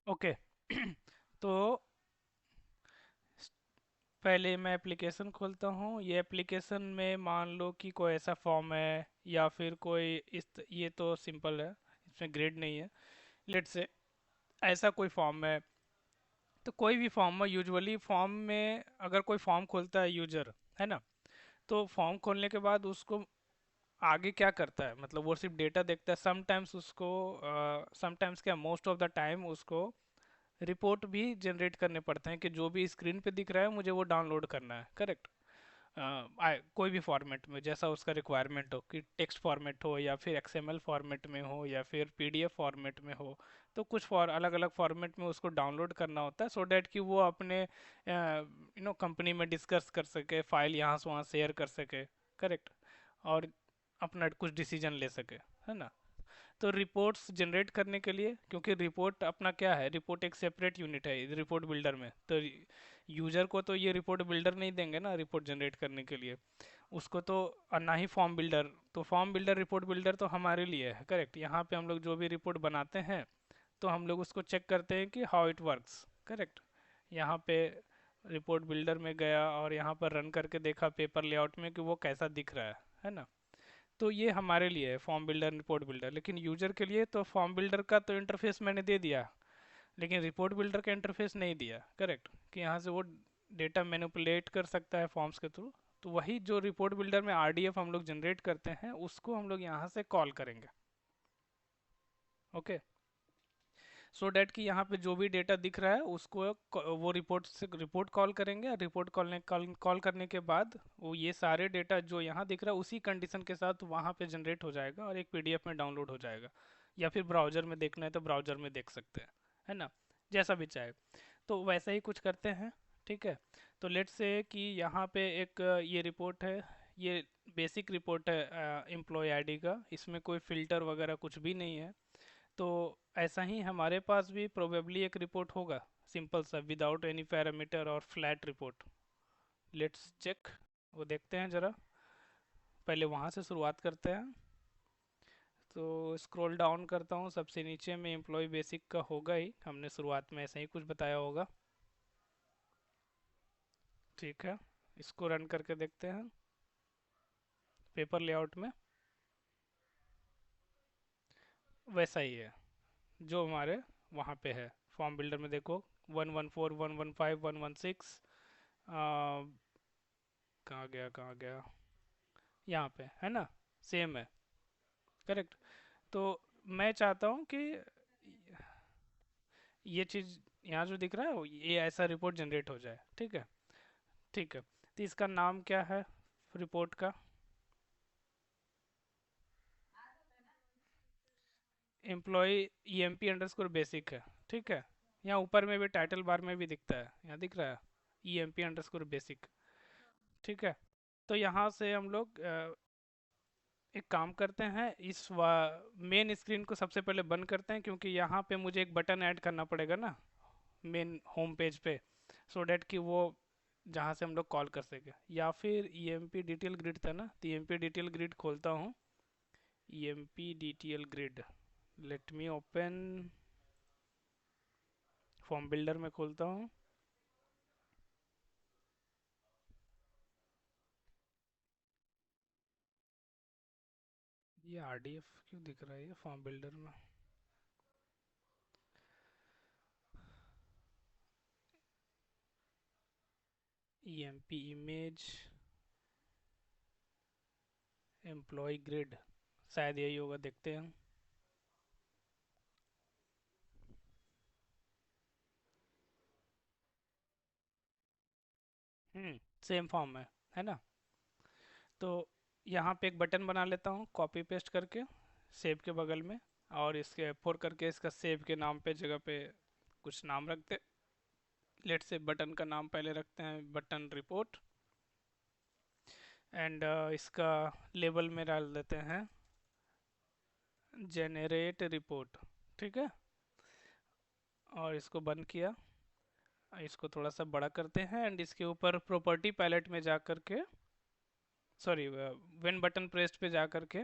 Okay. तो पहले मैं एप्लीकेशन खोलता हूँ। ये एप्लीकेशन में मान लो कि कोई ऐसा फॉर्म है या फिर कोई ये तो सिंपल है, इसमें ग्रेड नहीं है। लेट से ऐसा कोई फॉर्म है, तो कोई भी फॉर्म है, यूजुअली फॉर्म में अगर कोई फॉर्म खोलता है यूजर, है ना, तो फॉर्म खोलने के बाद उसको आगे क्या करता है, मतलब वो सिर्फ डेटा देखता है। समटाइम्स उसको समटाइम्स क्या, मोस्ट ऑफ द टाइम उसको रिपोर्ट भी जनरेट करने पड़ते हैं कि जो भी स्क्रीन पे दिख रहा है मुझे वो डाउनलोड करना है, करेक्ट। कोई भी फॉर्मेट में जैसा उसका रिक्वायरमेंट हो, कि टेक्स्ट फॉर्मेट हो या फिर एक्सएमएल फॉर्मेट में हो या फिर पीडीएफ फॉर्मेट में हो। तो कुछ अलग अलग फॉर्मेट में उसको डाउनलोड करना होता है, सो डैट कि वो अपने कंपनी में डिस्कस कर सके, फाइल यहाँ से वहाँ शेयर कर सके, करेक्ट। और अपना कुछ डिसीजन ले सके, है ना। तो रिपोर्ट्स जनरेट करने के लिए, क्योंकि रिपोर्ट अपना क्या है, रिपोर्ट एक सेपरेट यूनिट है रिपोर्ट बिल्डर में, तो यूजर को तो ये रिपोर्ट बिल्डर नहीं देंगे ना रिपोर्ट जनरेट करने के लिए उसको तो। और ना ही फॉर्म बिल्डर, तो फॉर्म बिल्डर रिपोर्ट बिल्डर तो हमारे लिए है, करेक्ट। यहाँ पे हम लोग जो भी रिपोर्ट बनाते हैं तो हम लोग उसको चेक करते हैं कि हाउ इट वर्क्स, करेक्ट। यहाँ पे रिपोर्ट बिल्डर में गया और यहाँ पर रन करके देखा पेपर लेआउट में कि वो कैसा दिख रहा है ना। तो ये हमारे लिए है फॉर्म बिल्डर रिपोर्ट बिल्डर, लेकिन यूजर के लिए तो फॉर्म बिल्डर का तो इंटरफेस मैंने दे दिया, लेकिन रिपोर्ट बिल्डर का इंटरफेस नहीं दिया, करेक्ट। कि यहाँ से वो डेटा मैनिपुलेट कर सकता है फॉर्म्स के थ्रू। तो वही जो रिपोर्ट बिल्डर में आरडीएफ हम लोग जनरेट करते हैं उसको हम लोग यहाँ से कॉल करेंगे, ओके। सो डैट कि यहाँ पे जो भी डेटा दिख रहा है उसको वो रिपोर्ट से रिपोर्ट कॉल करेंगे। रिपोर्ट कॉल करने के बाद वो ये सारे डेटा जो यहाँ दिख रहा है उसी कंडीशन के साथ वहाँ पे जनरेट हो जाएगा और एक पीडीएफ में डाउनलोड हो जाएगा। या फिर ब्राउज़र में देखना है तो ब्राउज़र में देख सकते हैं, है ना, जैसा भी चाहे। तो वैसे ही कुछ करते हैं, ठीक है। तो लेट्स से कि यहाँ पे एक ये रिपोर्ट है, ये बेसिक रिपोर्ट है एम्प्लॉय आईडी का, इसमें कोई फ़िल्टर वगैरह कुछ भी नहीं है। तो ऐसा ही हमारे पास भी प्रोबेबली एक रिपोर्ट होगा, सिंपल सा, विदाउट एनी पैरामीटर और फ्लैट रिपोर्ट। लेट्स चेक, वो देखते हैं ज़रा। पहले वहाँ से शुरुआत करते हैं। तो स्क्रॉल डाउन करता हूँ, सबसे नीचे में एम्प्लॉय बेसिक का होगा ही, हमने शुरुआत में ऐसा ही कुछ बताया होगा, ठीक है। इसको रन करके देखते हैं पेपर लेआउट में। वैसा ही है जो हमारे वहाँ पे है फॉर्म बिल्डर में, देखो 114 115 116। कहाँ गया कहाँ गया, यहाँ पे है ना, सेम है, करेक्ट। तो मैं चाहता हूँ कि ये चीज़ यहाँ जो दिख रहा है ये ऐसा रिपोर्ट जनरेट हो जाए, ठीक है। ठीक है, तो इसका नाम क्या है रिपोर्ट का? Employ E M P under score basic है, ठीक है। यहाँ ऊपर में भी टाइटल बार में भी दिखता है, यहाँ दिख रहा है E M P under score basic, ठीक है। तो यहाँ से हम लोग एक काम करते हैं, इस मेन स्क्रीन को सबसे पहले बंद करते हैं, क्योंकि यहाँ पे मुझे एक बटन ऐड करना पड़ेगा ना मेन होम पेज पे, सो डैट कि वो जहाँ से हम लोग कॉल कर सके। या फिर E M P detail grid था ना, तो E M P detail grid खोलता हूँ। E M P detail grid, let me open, form builder में खोलता हूँ। ये आर डी एफ क्यों दिख रहा है ये फॉर्म बिल्डर में? E M P image employ grid, शायद यही होगा, देखते हैं। सेम फॉर्म है ना। तो यहाँ पे एक बटन बना लेता हूँ कॉपी पेस्ट करके सेव के बगल में, और इसके F4 करके इसका सेव के नाम पे जगह पे कुछ नाम रखते। लेट से बटन का नाम पहले रखते हैं बटन रिपोर्ट, एंड इसका लेबल में डाल देते हैं जेनरेट रिपोर्ट, ठीक है। और इसको बंद किया, इसको थोड़ा सा बड़ा करते हैं एंड इसके ऊपर प्रॉपर्टी पैलेट में जा कर के, सॉरी, व्हेन बटन प्रेस्ड पे जा कर के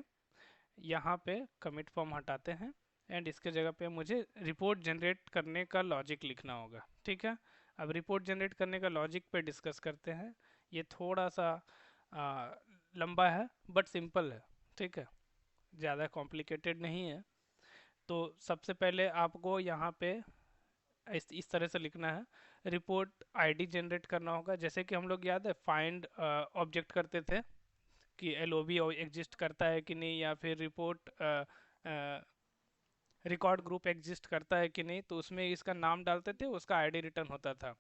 यहाँ पे कमिट फॉर्म हटाते हैं। एंड इसके जगह पे मुझे रिपोर्ट जनरेट करने का लॉजिक लिखना होगा। ठीक है, अब रिपोर्ट जनरेट करने का लॉजिक पे डिस्कस करते हैं। ये थोड़ा सा आ, लंबा है बट सिंपल है। ठीक है, ज़्यादा कॉम्प्लिकेटेड नहीं है। तो सबसे पहले आपको यहाँ पे इस तरह से लिखना है, रिपोर्ट आईडी जनरेट करना होगा। जैसे कि हम लोग याद है फाइंड ऑब्जेक्ट करते थे कि एलओबी एग्जिस्ट करता है कि नहीं, या फिर रिपोर्ट रिकॉर्ड ग्रुप एग्जिस्ट करता है कि नहीं, तो उसमें इसका नाम डालते थे, उसका आईडी रिटर्न होता था।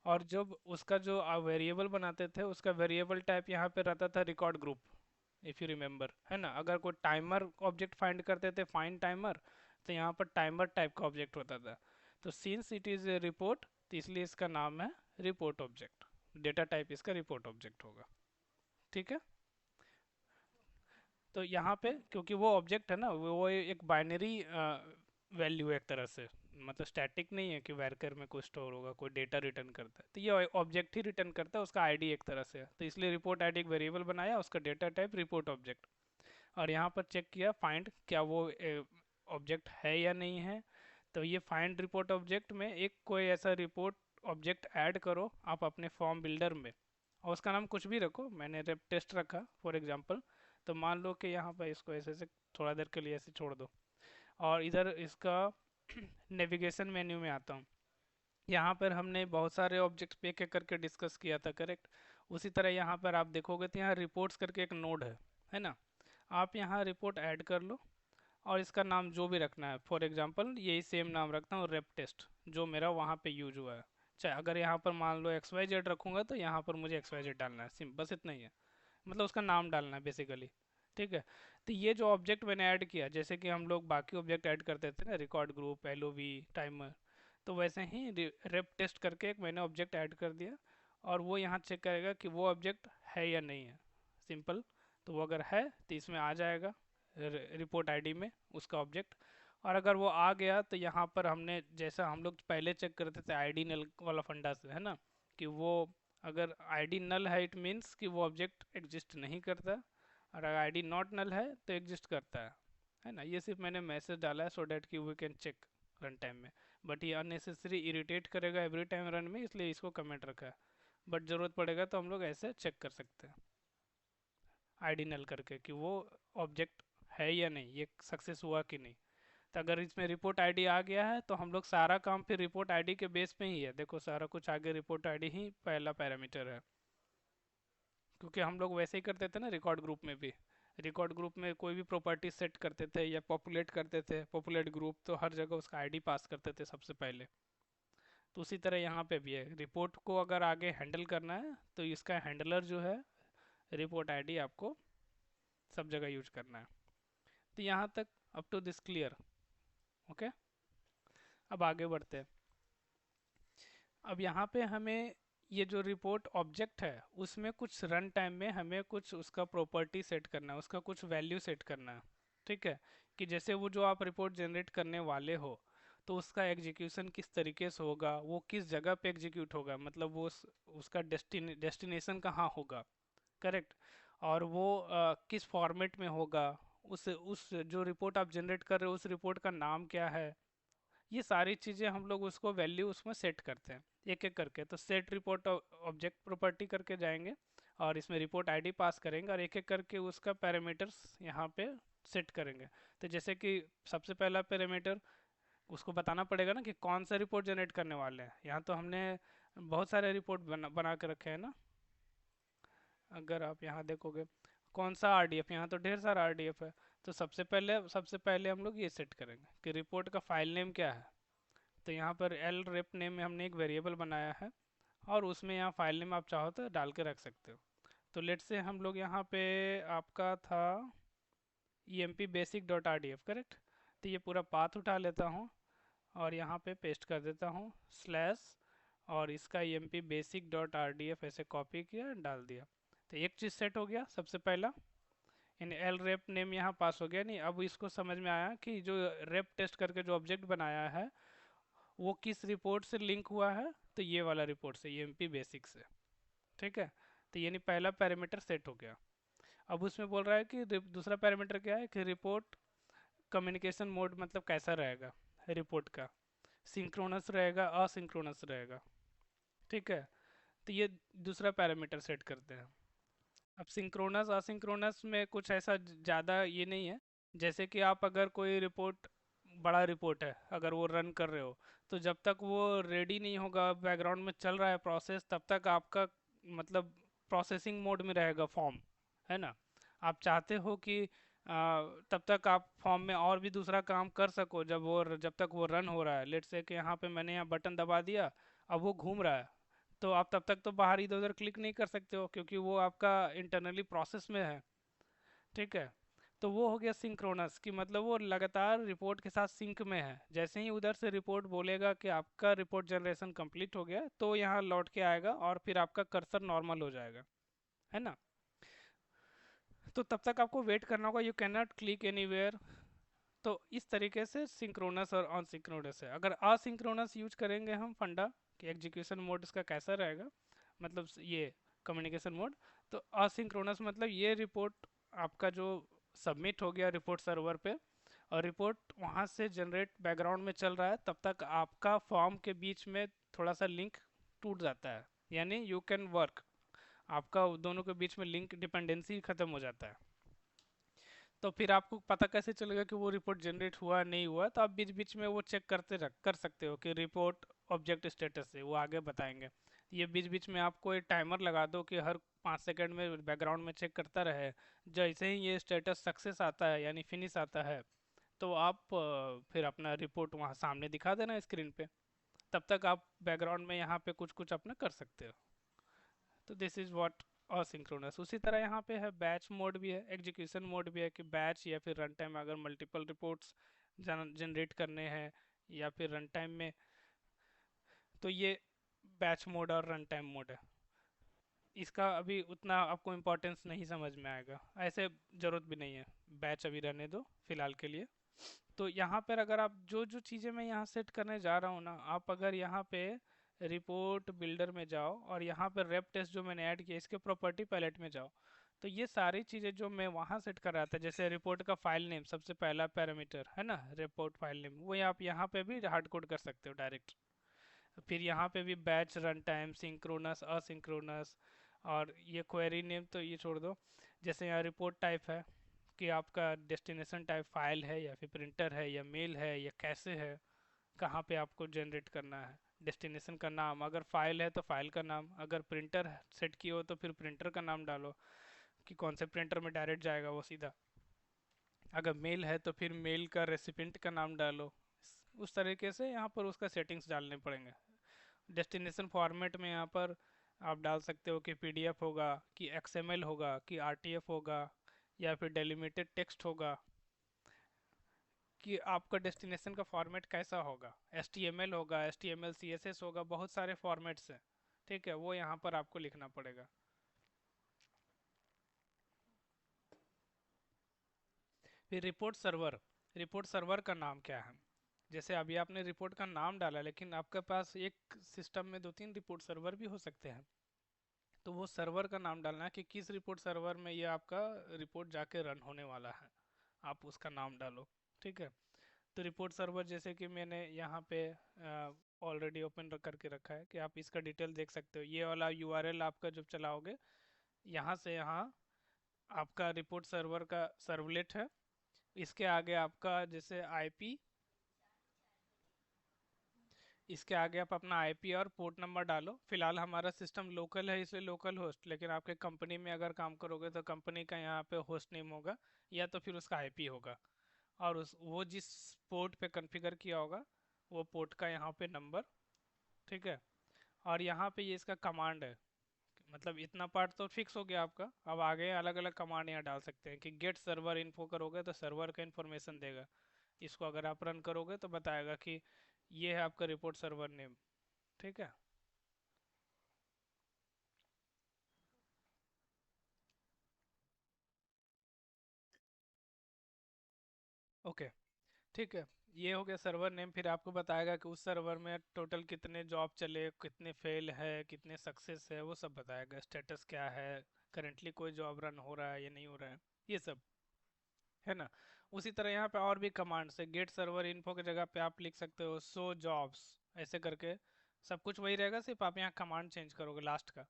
और जब उसका जो वेरिएबल बनाते थे, उसका वेरिएबल टाइप यहाँ पे रहता था record group, if you remember, है ना। अगर कोई टाइमर ऑब्जेक्ट फाइंड करते थे, फाइंड टाइमर, तो यहाँ पर टाइमर टाइप का ऑब्जेक्ट होता था। तो since it is a report, तो इसलिए इसका नाम है रिपोर्ट ऑब्जेक्ट। डेटा टाइप इसका रिपोर्ट ऑब्जेक्ट होगा। ठीक है, तो यहाँ पे क्योंकि वो ऑब्जेक्ट है ना, वो एक बाइनरी वैल्यू है एक तरह से, मतलब स्टैटिक नहीं है कि वैरकर में कोई स्टोर होगा, कोई डेटा रिटर्न करता है, तो ये ऑब्जेक्ट ही रिटर्न करता है, उसका आईडी एक तरह से है। तो इसलिए रिपोर्ट आईडी एक वेरिएबल बनाया, उसका डेटा टाइप रिपोर्ट ऑब्जेक्ट। और यहाँ पर चेक किया फाइंड क्या वो ऑब्जेक्ट है या नहीं है। तो ये फाइंड रिपोर्ट ऑब्जेक्ट में एक कोई ऐसा रिपोर्ट ऑब्जेक्ट ऐड करो आप अपने फॉर्म बिल्डर में, और उसका नाम कुछ भी रखो। मैंने रेप टेस्ट रखा फॉर एग्जांपल। तो मान लो कि यहाँ पर इसको ऐसे ऐसे थोड़ा देर के लिए ऐसे छोड़ दो, और इधर इसका नेविगेशन मेन्यू में आता हूँ। यहाँ पर हमने बहुत सारे ऑब्जेक्ट्स पे एक एक करके डिस्कस किया था, करेक्ट। उसी तरह यहाँ पर आप देखोगे तो यहाँ रिपोर्ट्स करके एक नोड है ना। आप यहाँ रिपोर्ट ऐड कर लो, और इसका नाम जो भी रखना है, फॉर एग्जांपल यही सेम नाम रखता हूँ, रेप टेस्ट, जो मेरा वहाँ पे यूज हुआ है। चाहे अगर यहाँ पर मान लो एक्स वाई जेड रखूँगा, तो यहाँ पर मुझे एक्स वाई जेड डालना है, सिम बस इतना ही है, मतलब उसका नाम डालना है बेसिकली। ठीक है, तो ये जो ऑब्जेक्ट मैंने ऐड किया, जैसे कि हम लोग बाकी ऑब्जेक्ट ऐड करते थे ना, रिकॉर्ड ग्रुप, एलओवी, टाइमर, तो वैसे ही रेप टेस्ट करके एक मैंने ऑब्जेक्ट ऐड कर दिया, और वो यहाँ चेक करेगा कि वो ऑब्जेक्ट है या नहीं है, सिंपल। तो वो अगर है तो इसमें आ जाएगा रिपोर्ट आईडी में उसका ऑब्जेक्ट। और अगर वो आ गया तो यहाँ पर हमने जैसा हम लोग पहले चेक करते थे आईडी नल वाला फंडा से, है ना, कि वो अगर आईडी नल है इट मीन्स कि वो ऑब्जेक्ट एग्जिस्ट नहीं करता, और अगर आईडी नॉट नल है तो एग्जिस्ट करता है ना। ये सिर्फ मैंने मैसेज डाला है सो डैट कि we can check run time में, बट ये अननेसेसरी इरिटेट करेगा एवरी टाइम रन में, इसलिए इसको कमेंट रखा है। बट ज़रूरत पड़ेगा तो हम लोग ऐसे चेक कर सकते हैं आईडी नल करके कि वो ऑब्जेक्ट है या नहीं, ये सक्सेस हुआ कि नहीं। तो अगर इसमें रिपोर्ट आईडी आ गया है तो हम लोग सारा काम फिर रिपोर्ट आईडी के बेस पे ही है। देखो सारा कुछ आगे रिपोर्ट आईडी ही पहला पैरामीटर है, क्योंकि हम लोग वैसे ही करते थे ना रिकॉर्ड ग्रुप में भी। रिकॉर्ड ग्रुप में कोई भी प्रॉपर्टी सेट करते थे या पॉपुलेट करते थे, पॉपुलेट ग्रुप, तो हर जगह उसका आईडी पास करते थे सबसे पहले। तो उसी तरह यहाँ पे भी है, रिपोर्ट को अगर आगे हैंडल करना है तो इसका हैंडलर जो है रिपोर्ट आईडी आपको सब जगह यूज करना है। तो यहाँ तक up to this clear. Okay, अब आगे बढ़ते हैं। अब यहाँ पे हमें ये जो रिपोर्ट ऑब्जेक्ट है उसमें कुछ रन टाइम में हमें कुछ उसका प्रॉपर्टी सेट करना है, उसका कुछ वैल्यू सेट करना है। ठीक है, कि जैसे वो जो आप रिपोर्ट जनरेट करने वाले हो, तो उसका एग्जीक्यूशन किस तरीके से होगा, वो किस जगह पे एग्जीक्यूट होगा, मतलब वो उसका डेस्टिनेशन कहाँ होगा, करेक्ट। और वो किस फॉर्मेट में होगा, उस जो रिपोर्ट आप जनरेट कर रहे हो उस रिपोर्ट का नाम क्या है। ये सारी चीज़ें हम लोग उसको वैल्यू उसमें सेट करते हैं एक एक करके। तो सेट रिपोर्ट ऑब्जेक्ट प्रॉपर्टी करके जाएंगे, और इसमें रिपोर्ट आईडी पास करेंगे, और एक एक करके उसका पैरामीटर्स यहाँ पे सेट करेंगे। तो जैसे कि सबसे पहला पैरामीटर उसको बताना पड़ेगा ना कि कौन सा रिपोर्ट जनरेट करने वाले हैं। यहाँ तो हमने बहुत सारे रिपोर्ट बना के रखे हैं ना। अगर आप यहाँ देखोगे कौन सा आरडीएफ, यहाँ तो ढेर सारा आरडीएफ है। तो सबसे पहले हम लोग ये सेट करेंगे कि रिपोर्ट का फाइल नेम क्या है। तो यहाँ पर एल रेप नेम में हमने एक वेरिएबल बनाया है, और उसमें यहाँ फाइल नेम आप चाहो तो डाल के रख सकते हो। तो लेट से हम लोग यहाँ पे आपका था emp basic dot R D F, correct. तो ये पूरा पाथ उठा लेता हूँ और यहाँ पे पेस्ट कर देता हूँ स्लैश, और इसका emp basic dot R D F ऐसे कॉपी किया डाल दिया। तो एक चीज़ सेट हो गया सबसे पहला, इन एल रेप नेम यहाँ पास हो गया। नहीं, अब इसको समझ में आया कि जो रेप टेस्ट करके जो ऑब्जेक्ट बनाया है वो किस रिपोर्ट से लिंक हुआ है, तो ये वाला रिपोर्ट से, emp बेसिक से। ठीक है, तो यानी पहला पैरामीटर सेट हो गया। अब उसमें बोल रहा है कि दूसरा पैरामीटर क्या है कि रिपोर्ट कम्युनिकेशन मोड मतलब कैसा रहेगा रिपोर्ट का, सिंक्रोनस रहेगा असिंक्रोनस रहेगा। ठीक है, तो ये दूसरा पैरामीटर सेट करते हैं। अब सिंक्रोनस असिंक्रोनस में कुछ ऐसा ज़्यादा ये नहीं है। जैसे कि आप अगर कोई रिपोर्ट, बड़ा रिपोर्ट है अगर वो रन कर रहे हो, तो जब तक वो रेडी नहीं होगा, बैकग्राउंड में चल रहा है प्रोसेस, तब तक आपका मतलब प्रोसेसिंग मोड में रहेगा फॉर्म, है ना। आप चाहते हो कि तब तक आप फॉर्म में और भी दूसरा काम कर सको, जब तक वो रन हो रहा है। लेट्स से कि यहाँ पे मैंने यहाँ बटन दबा दिया, अब वो घूम रहा है, तो आप तब तक तो बाहर इधर उधर क्लिक नहीं कर सकते हो क्योंकि वो आपका इंटरनली प्रोसेस में है। ठीक है, तो वो हो गया सिंक्रोनस कि मतलब वो लगातार रिपोर्ट के साथ सिंक में है। जैसे ही उधर से रिपोर्ट बोलेगा कि आपका रिपोर्ट जनरेशन कंप्लीट हो गया, तो यहाँ लौट के आएगा और फिर आपका कर्सर नॉर्मल हो जाएगा, है ना। तो तब तक आपको वेट करना होगा, you can not click anywhere. तो इस तरीके से सिंक्रोनस और अनसिंक्रोनस है। अगर असिंक्रोनस यूज करेंगे हम फंडा कि एग्जीक्यूशन मोड इसका कैसा रहेगा, मतलब ये कम्युनिकेशन मोड, तो असिंक्रोनस मतलब ये रिपोर्ट आपका जो सबमिट हो गया रिपोर्ट सर्वर पे, और रिपोर्ट वहाँ से जनरेट बैकग्राउंड में चल रहा है, तब तक आपका फॉर्म के बीच में थोड़ा सा लिंक टूट जाता है, यानी यू कैन वर्क, आपका दोनों के बीच में लिंक डिपेंडेंसी खत्म हो जाता है। तो फिर आपको पता कैसे चलेगा कि वो रिपोर्ट जनरेट हुआ नहीं हुआ, तो आप बीच बीच में वो चेक कर सकते हो कि रिपोर्ट ऑब्जेक्ट स्टेटस है, वो आगे बताएंगे। ये बीच बीच में आपको एक टाइमर लगा दो कि हर 5 सेकंड में बैकग्राउंड में चेक करता रहे। जैसे ही ये स्टेटस सक्सेस आता है यानी फिनिश आता है, तो आप फिर अपना रिपोर्ट वहाँ सामने दिखा देना स्क्रीन पे। तब तक आप बैकग्राउंड में यहाँ पे कुछ कुछ अपना कर सकते हो। तो दिस इज व्हाट असिंक्रोनस। उसी तरह यहाँ पे है बैच मोड भी है, एग्जीक्यूशन मोड भी है कि बैच या फिर रन टाइम अगर मल्टीपल रिपोर्ट्स जनरेट करने हैं या फिर रन टाइम में, तो ये बैच मोड और रन टाइम मोड है। इसका अभी उतना आपको इम्पोर्टेंस नहीं समझ में आएगा, ऐसे ज़रूरत भी नहीं है, बैच अभी रहने दो फिलहाल के लिए। तो यहाँ पर अगर आप जो जो चीज़ें मैं यहाँ सेट करने जा रहा हूँ ना, आप अगर यहाँ पे रिपोर्ट बिल्डर में जाओ और यहाँ पर रेप टेस्ट जो मैंने ऐड किया इसके प्रॉपर्टी पैलेट में जाओ, तो ये सारी चीज़ें जो मैं वहाँ सेट कर रहा था, जैसे रिपोर्ट का फाइल नेम सबसे पहला पैरामीटर है ना, रिपोर्ट फाइल नेम, वो आप यहाँ पे भी हार्ड कोड कर सकते हो डायरेक्ट। फिर यहाँ पे भी batch, run time, synchronous, asynchronous, और ये क्वेरी नेम तो ये छोड़ दो। जैसे यहाँ रिपोर्ट टाइप है कि आपका डेस्टिनेशन टाइप फाइल है या फिर प्रिंटर है या मेल है या कैसे है, कहाँ पे आपको जनरेट करना है। डेस्टिनेशन का नाम, अगर फाइल है तो फाइल का नाम, अगर प्रिंटर सेट किए हो तो फिर प्रिंटर का नाम डालो कि कौन से प्रिंटर में डायरेक्ट जाएगा वो सीधा। अगर मेल है तो फिर मेल का रेसिपिएंट का नाम डालो। उस तरीके से यहाँ पर उसका सेटिंग्स डालने पड़ेंगे। डेस्टिनेशन फॉर्मेट में यहाँ पर आप डाल सकते हो कि पीडीएफ होगा, कि एक्सएमएल होगा, कि आरटीएफ होगा, या फिर डेलिमिटेड टेक्स्ट होगा, कि आपका डेस्टिनेशन का फॉर्मेट कैसा होगा। एचटीएमएल होगा, एचटीएमएल सीएसएस होगा, बहुत सारे फॉर्मेट्स हैं। ठीक है, वो यहाँ पर आपको लिखना पड़ेगा। फिर रिपोर्ट सर्वर का नाम क्या है। जैसे अभी आपने रिपोर्ट का नाम डाला, लेकिन आपके पास एक सिस्टम में 2-3 रिपोर्ट सर्वर भी हो सकते हैं, तो वो सर्वर का नाम डालना है कि किस रिपोर्ट सर्वर में ये आपका रिपोर्ट जाके रन होने वाला है, आप उसका नाम डालो। ठीक है, तो रिपोर्ट सर्वर जैसे कि मैंने यहाँ पे ऑलरेडी ओपन करके रखा है कि आप इसका डिटेल देख सकते हो। ये वाला यूआरएल आपका जब चलाओगे, यहाँ से यहाँ आपका रिपोर्ट सर्वर का सर्वलेट है। इसके आगे आपका जैसे आईपी, इसके आगे आप अपना आईपी और पोर्ट नंबर डालो। फिलहाल हमारा सिस्टम लोकल है इसलिए लोकल होस्ट, लेकिन आपके कंपनी में अगर काम करोगे तो कंपनी का यहाँ पे होस्ट नेम होगा या तो फिर उसका आईपी होगा, और उस वो जिस पोर्ट पे कॉन्फ़िगर किया होगा वो पोर्ट का यहाँ पे नंबर। ठीक है, और यहाँ पे ये इसका कमांड है, मतलब इतना पार्ट तो फिक्स हो गया आपका। अब आगे अलग अलग कमांड यहाँ डाल सकते हैं कि गेट सर्वर इन्फो करोगे तो सर्वर का इन्फॉर्मेशन देगा। इसको अगर आप रन करोगे तो बताएगा कि ये है आपका रिपोर्ट सर्वर नेम। ठीक है, ओके, ठीक है। ये हो गया सर्वर नेम। फिर आपको बताएगा कि उस सर्वर में टोटल कितने जॉब चले, कितने फेल है, कितने सक्सेस है, वो सब बताएगा। स्टेटस क्या है, करेंटली कोई जॉब रन हो रहा है या नहीं हो रहा है, ये सब, है ना। उसी तरह यहाँ पे और भी कमांड्स है। गेट सर्वर इन्फो की जगह पे आप लिख सकते हो सो जॉब्स, ऐसे करके सब कुछ वही रहेगा, सिर्फ आप यहाँ कमांड चेंज करोगे लास्ट का।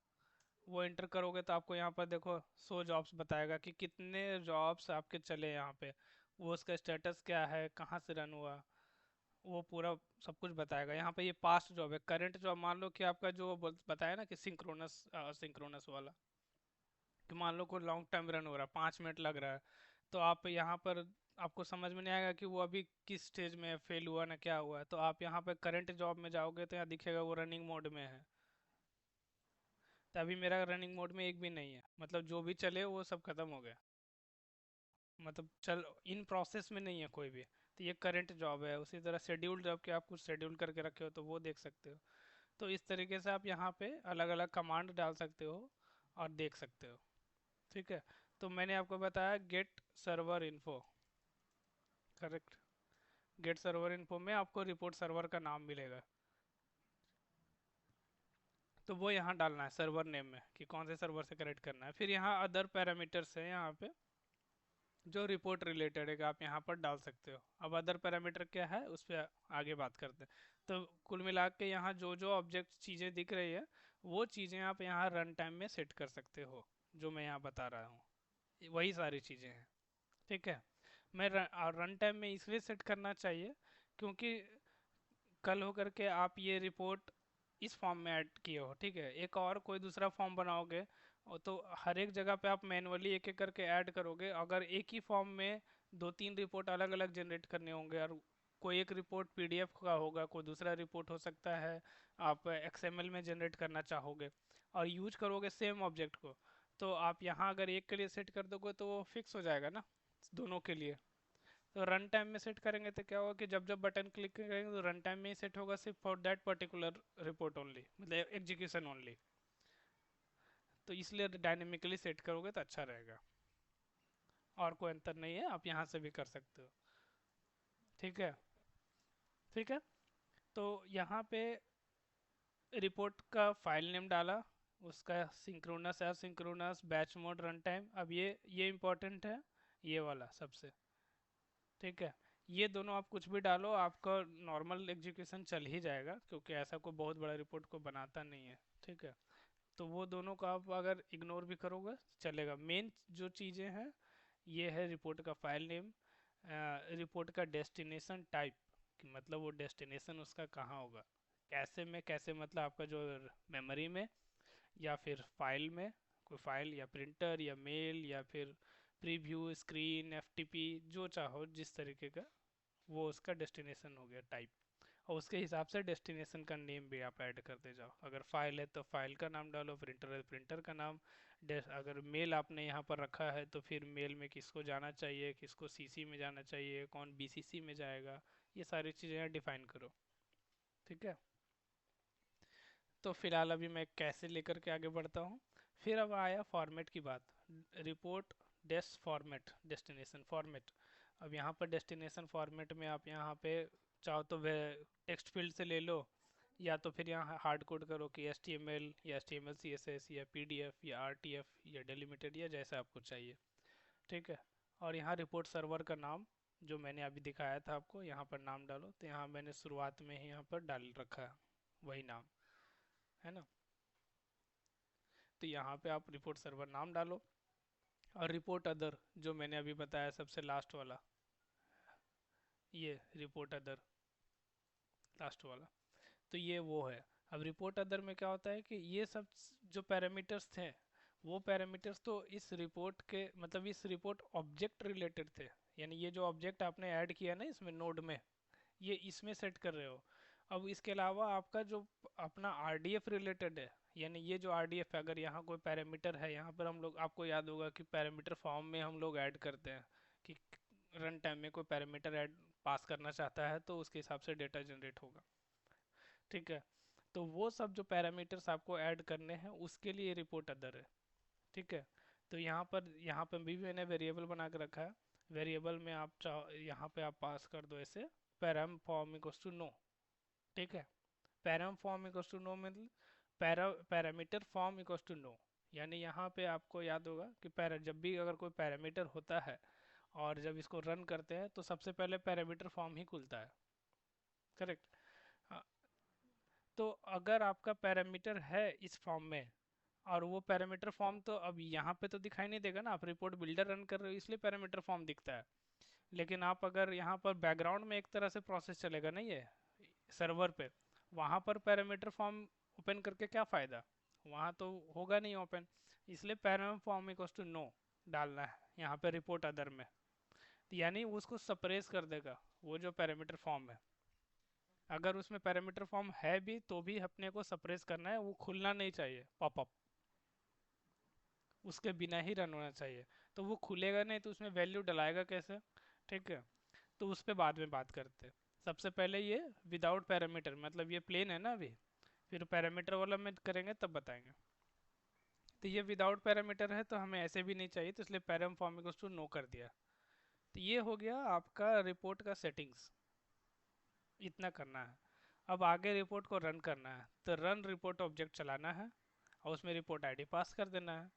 वो एंटर करोगे तो आपको यहाँ पर देखो सो जॉब्स बताएगा कि कितने जॉब्स आपके चले यहाँ पे, वो उसका स्टेटस क्या है, कहाँ से रन हुआ, वो पूरा सब कुछ बताएगा। यहाँ पे ये पास्ट जॉब है, करंट जॉब मान लो कि आपका जो बताया ना कि सिंक्रोनस सिंक्रोनस वाला, कि मान लो कोई लॉन्ग टाइम रन हो रहा है, 5 मिनट लग रहा है, तो आप यहाँ पर आपको समझ में नहीं आएगा कि वो अभी किस स्टेज में फेल हुआ ना क्या हुआ है, तो आप यहाँ पे करंट जॉब में जाओगे तो यहाँ दिखेगा वो रनिंग मोड में है। तो अभी मेरा रनिंग मोड में एक भी नहीं है, मतलब जो भी चले वो सब खत्म हो गया, मतलब चल इन प्रोसेस में नहीं है कोई भी। तो ये करंट जॉब है। उसी तरह शेड्यूल जॉब के आप कुछ शेड्यूल करके रखे हो तो वो देख सकते हो। तो इस तरीके से आप यहाँ पे अलग अलग कमांड डाल सकते हो और देख सकते हो। ठीक है। तो मैंने आपको बताया get server info, correct. Get server info में आपको रिपोर्ट सर्वर का नाम मिलेगा, तो वो यहाँ डालना है सर्वर नेम में कि कौन से सर्वर से कनेक्ट करना है। फिर यहाँ अदर पैरामीटर्स है यहाँ पे जो रिपोर्ट रिलेटेड है, कि आप यहाँ पर डाल सकते हो। अब अदर पैरामीटर क्या है उस पर आगे बात करते हैं। तो कुल मिला के यहाँ जो जो ऑब्जेक्ट चीज़ें दिख रही है वो चीज़ें आप यहाँ रन टाइम में सेट कर सकते हो, जो मैं यहाँ बता रहा हूँ वही सारी चीज़ें हैं। ठीक है। मैं रन टाइम में इसलिए सेट करना चाहिए क्योंकि कल होकर के आप ये रिपोर्ट इस फॉर्म में ऐड किए हो, ठीक है, एक और कोई दूसरा फॉर्म बनाओगे और तो हर एक जगह पे आप मैनुअली एक एक करके ऐड करोगे। अगर एक ही फॉर्म में दो तीन रिपोर्ट अलग अलग जनरेट करने होंगे, और कोई एक रिपोर्ट पीडीएफ का होगा, कोई दूसरा रिपोर्ट हो सकता है आप एक्सएमएल में जनरेट करना चाहोगे और यूज करोगे सेम ऑब्जेक्ट को, तो आप यहाँ अगर एक के लिए सेट कर दोगे तो वो फिक्स हो जाएगा ना दोनों के लिए। तो रन टाइम में सेट करेंगे तो क्या होगा कि जब जब बटन क्लिक करेंगे तो रन टाइम में ही सेट होगा, सिर्फ for that particular report only, मतलब एग्जीक्यूशन ओनली। तो इसलिए डायनेमिकली सेट करोगे तो अच्छा रहेगा। और कोई अंतर नहीं है, आप यहाँ से भी कर सकते हो। ठीक है। ठीक है। तो यहाँ पे रिपोर्ट का फाइल नेम डाला, उसका synchronous asynchronous batch mode run time. अब ये इम्पोर्टेंट है, ये वाला सबसे। ठीक है। ये दोनों आप कुछ भी डालो आपका नॉर्मल एग्जीक्यूशन चल ही जाएगा, क्योंकि ऐसा कोई बहुत बड़ा रिपोर्ट को बनाता नहीं है। ठीक है। तो वो दोनों को आप अगर इग्नोर भी करोगे चलेगा। मेन जो चीज़ें हैं ये है रिपोर्ट का फाइल नेम, रिपोर्ट का डेस्टिनेशन टाइप, कि मतलब वो डेस्टिनेशन उसका कहाँ होगा, कैसे में, कैसे मतलब आपका जो मेमोरी में या फिर फाइल में, कोई फाइल या प्रिंटर या मेल या फिर प्रीव्यू स्क्रीन एफटीपी, जो चाहो जिस तरीके का, वो उसका डेस्टिनेशन हो गया टाइप। और उसके हिसाब से डेस्टिनेशन का नेम भी आप ऐड करते जाओ। अगर फाइल है तो फाइल का नाम डालो, प्रिंटर है तो प्रिंटर का नाम। अगर मेल आपने यहाँ पर रखा है तो फिर मेल में किसको जाना चाहिए, किसको सीसी में जाना चाहिए, कौन बीसीसी में जाएगा, ये सारी चीज़ें यहाँ डिफाइन करो। ठीक है। तो फिलहाल अभी मैं कैसे लेकर के आगे बढ़ता हूँ। फिर अब आया फॉर्मेट की बात। Report dest format, destination format. अब यहाँ पर डेस्टिनेशन फॉर्मेट में आप यहाँ पे चाहो तो वे टेक्स्ट फील्ड से ले लो, या तो फिर यहाँ हार्ड कोड करो कि एच टी एम एल या H T M L C S S या पी डी एफ या आर टी एफ या डेलीमिटेड या जैसा आपको चाहिए। ठीक है। और यहाँ रिपोर्ट सर्वर का नाम जो मैंने अभी दिखाया था आपको, यहाँ पर नाम डालो। तो यहाँ मैंने शुरुआत में ही यहाँ पर डाल रखा है वही नाम, है ना। तो यहाँ पे आप रिपोर्ट सर्वर नाम डालो। और रिपोर्ट अदर जो मैंने अभी बताया सबसे लास्ट वाला, ये रिपोर्ट अदर लास्ट वाला, तो ये वो है। अब रिपोर्ट अदर में क्या होता है कि ये सब जो पैरामीटर्स थे वो पैरामीटर्स तो इस रिपोर्ट के, मतलब इस रिपोर्ट ऑब्जेक्ट रिलेटेड थे, यानी ये जो ऑब्जेक्ट आपने ऐड किया ना इसमें नोड में, ये इसमें सेट कर रहे हो। अब इसके अलावा आपका जो अपना आरडीएफ रिलेटेड है, यानी ये जो आरडीएफ है, अगर यहाँ कोई पैरामीटर है, यहाँ पर हम लोग, आपको याद होगा कि पैरामीटर फॉर्म में हम लोग ऐड करते हैं कि रन टाइम में कोई पैरामीटर ऐड पास करना चाहता है तो उसके हिसाब से डेटा जनरेट होगा। ठीक है। तो वो सब जो पैरामीटर्स आपको ऐड करने हैं उसके लिए रिपोर्ट अदर है। ठीक है। तो यहाँ पर भी मैंने वेरिएबल बना के रखा है। वेरिएबल में आप चाहो यहाँ पे आप पास कर दो ऐसे param form equals to no. ठीक है। Param form equals to no मतलब parameter form equals to no, यानी यहाँ पे आपको याद होगा कि पैरा जब भी अगर कोई पैरामीटर होता है और जब इसको रन करते हैं तो सबसे पहले पैरामीटर फॉर्म ही खुलता है। करेक्ट। तो अगर आपका पैरामीटर है इस फॉर्म में, और वो पैरामीटर फॉर्म तो अब यहाँ पे तो दिखाई नहीं देगा ना, आप रिपोर्ट बिल्डर रन कर रहे हो इसलिए पैरामीटर फॉर्म दिखता है। लेकिन आप अगर यहाँ पर बैकग्राउंड में एक तरह से प्रोसेस चलेगा ना ये सर्वर पे, वहाँ पर पैरामीटर फॉर्म ओपन करके क्या फ़ायदा, वहाँ तो होगा नहीं ओपन। इसलिए parameter form equals to no डालना है यहाँ पे रिपोर्ट अदर में। तो यानी उसको सप्रेस कर देगा वो जो पैरामीटर फॉर्म है। अगर उसमें पैरामीटर फॉर्म है भी तो भी अपने को सप्रेस करना है, वो खुलना नहीं चाहिए पॉपअप, उसके बिना ही रन होना चाहिए। तो वो खुलेगा नहीं तो उसमें वैल्यू डलाएगा कैसे? ठीक है, तो उस पर बाद में बात करते हैं। सबसे पहले ये विदाउट पैरामीटर, मतलब ये प्लेन है ना अभी, फिर पैरामीटर वाला में करेंगे तब बताएंगे। तो ये विदाउट पैरामीटर है तो हमें ऐसे भी नहीं चाहिए, तो इसलिए param form equals to no कर दिया। तो ये हो गया आपका रिपोर्ट का सेटिंग्स, इतना करना है। अब आगे रिपोर्ट को रन करना है, तो रन रिपोर्ट ऑब्जेक्ट चलाना है और उसमें रिपोर्ट आईडी पास कर देना है।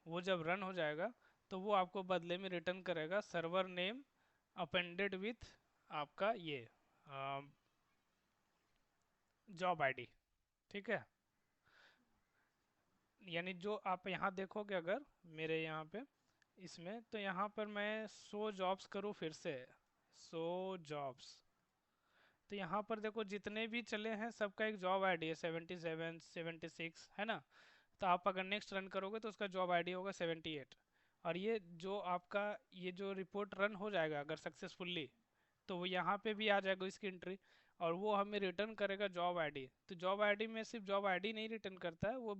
वो जब रन हो जाएगा तो वो आपको बदले में रिटर्न करेगा सर्वर नेम अपेंडेड विथ आपका ये जॉब आईडी। ठीक है, यानी जो आप यहाँ देखोगे अगर मेरे यहाँ पे इसमें, तो यहाँ पर मैं सो जॉब्स करूँ फिर से, सो जॉब्स, तो यहाँ पर देखो जितने भी चले हैं सबका एक जॉब आईडी है, 77 76 है ना। तो आप अगर नेक्स्ट रन करोगे तो उसका जॉब आईडी होगा 78। और ये जो आपका ये जो रिपोर्ट रन हो जाएगा अगर सक्सेसफुल्ली, तो वो यहाँ पे भी आ जाएगा इसकी एंट्री, और वो हमें रिटर्न करेगा जॉब आईडी। तो जॉब आईडी में सिर्फ जॉब आईडी नहीं रिटर्न करता है वो,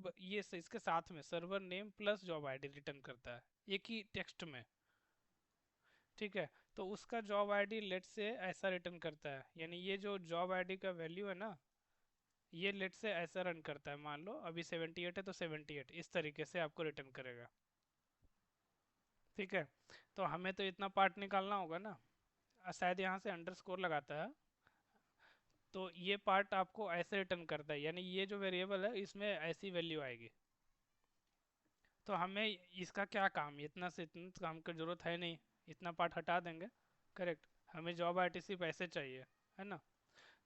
इसके साथ में server name plus job ID return करता है एक ही टेक्स्ट में। ठीक है, तो उसका जॉब आईडी लेट से ऐसा रिटर्न करता है, यानी ये जो जॉब आईडी का वैल्यू है ना, ये लेट से ऐसा रन करता है। मान लो अभी 78 है तो 78 इस तरीके से आपको रिटर्न करेगा। ठीक है, तो हमें तो इतना पार्ट निकालना होगा ना, शायद यहाँ से अंडरस्कोर लगाता है, तो ये पार्ट आपको ऐसे रिटर्न करता है, यानी ये जो वेरिएबल है इसमें ऐसी वैल्यू आएगी। तो हमें इसका क्या काम, इतना से इतना काम की जरूरत है नहीं, इतना पार्ट हटा देंगे। करेक्ट, हमें जॉब आईटीसी पैसे चाहिए, है ना।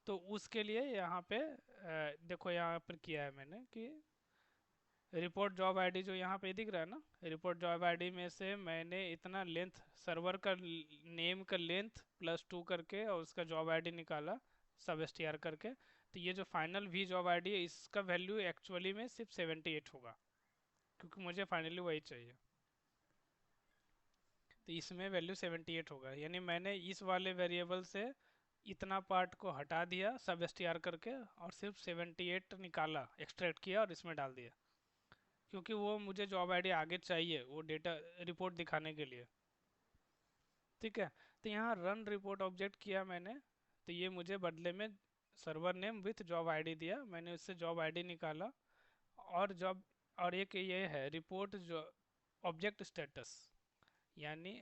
तो उसके लिए यहाँ पे देखो यहाँ पर किया है मैंने कि रिपोर्ट जॉब आईडी जो यहाँ पे दिख रहा है ना, रिपोर्ट जॉब आईडी में से मैंने इतना लेंथ सर्वर का नेम का लेंथ +2 करके और उसका जॉब आईडी निकाला सब एस करके। तो ये जो फाइनल वी जॉब आईडी है इसका वैल्यू एक्चुअली में सिर्फ 78 होगा, क्योंकि मुझे फाइनली वही चाहिए। तो इसमें वैल्यू 78 होगा, यानी मैंने इस वाले वेरिएबल से इतना पार्ट को हटा दिया सब एस करके और सिर्फ 78 निकाला, एक्सट्रैक्ट किया और इसमें डाल दिया, क्योंकि वो मुझे जॉब आईडी आगे चाहिए वो डेटा रिपोर्ट दिखाने के लिए। ठीक है, तो यहाँ रन रिपोर्ट ऑब्जेक्ट किया मैंने, तो ये मुझे बदले में server name with job ID दिया, मैंने उससे जॉब आईडी निकाला। और जॉब, और एक ये है रिपोर्ट जो ऑब्जेक्ट स्टेटस, यानी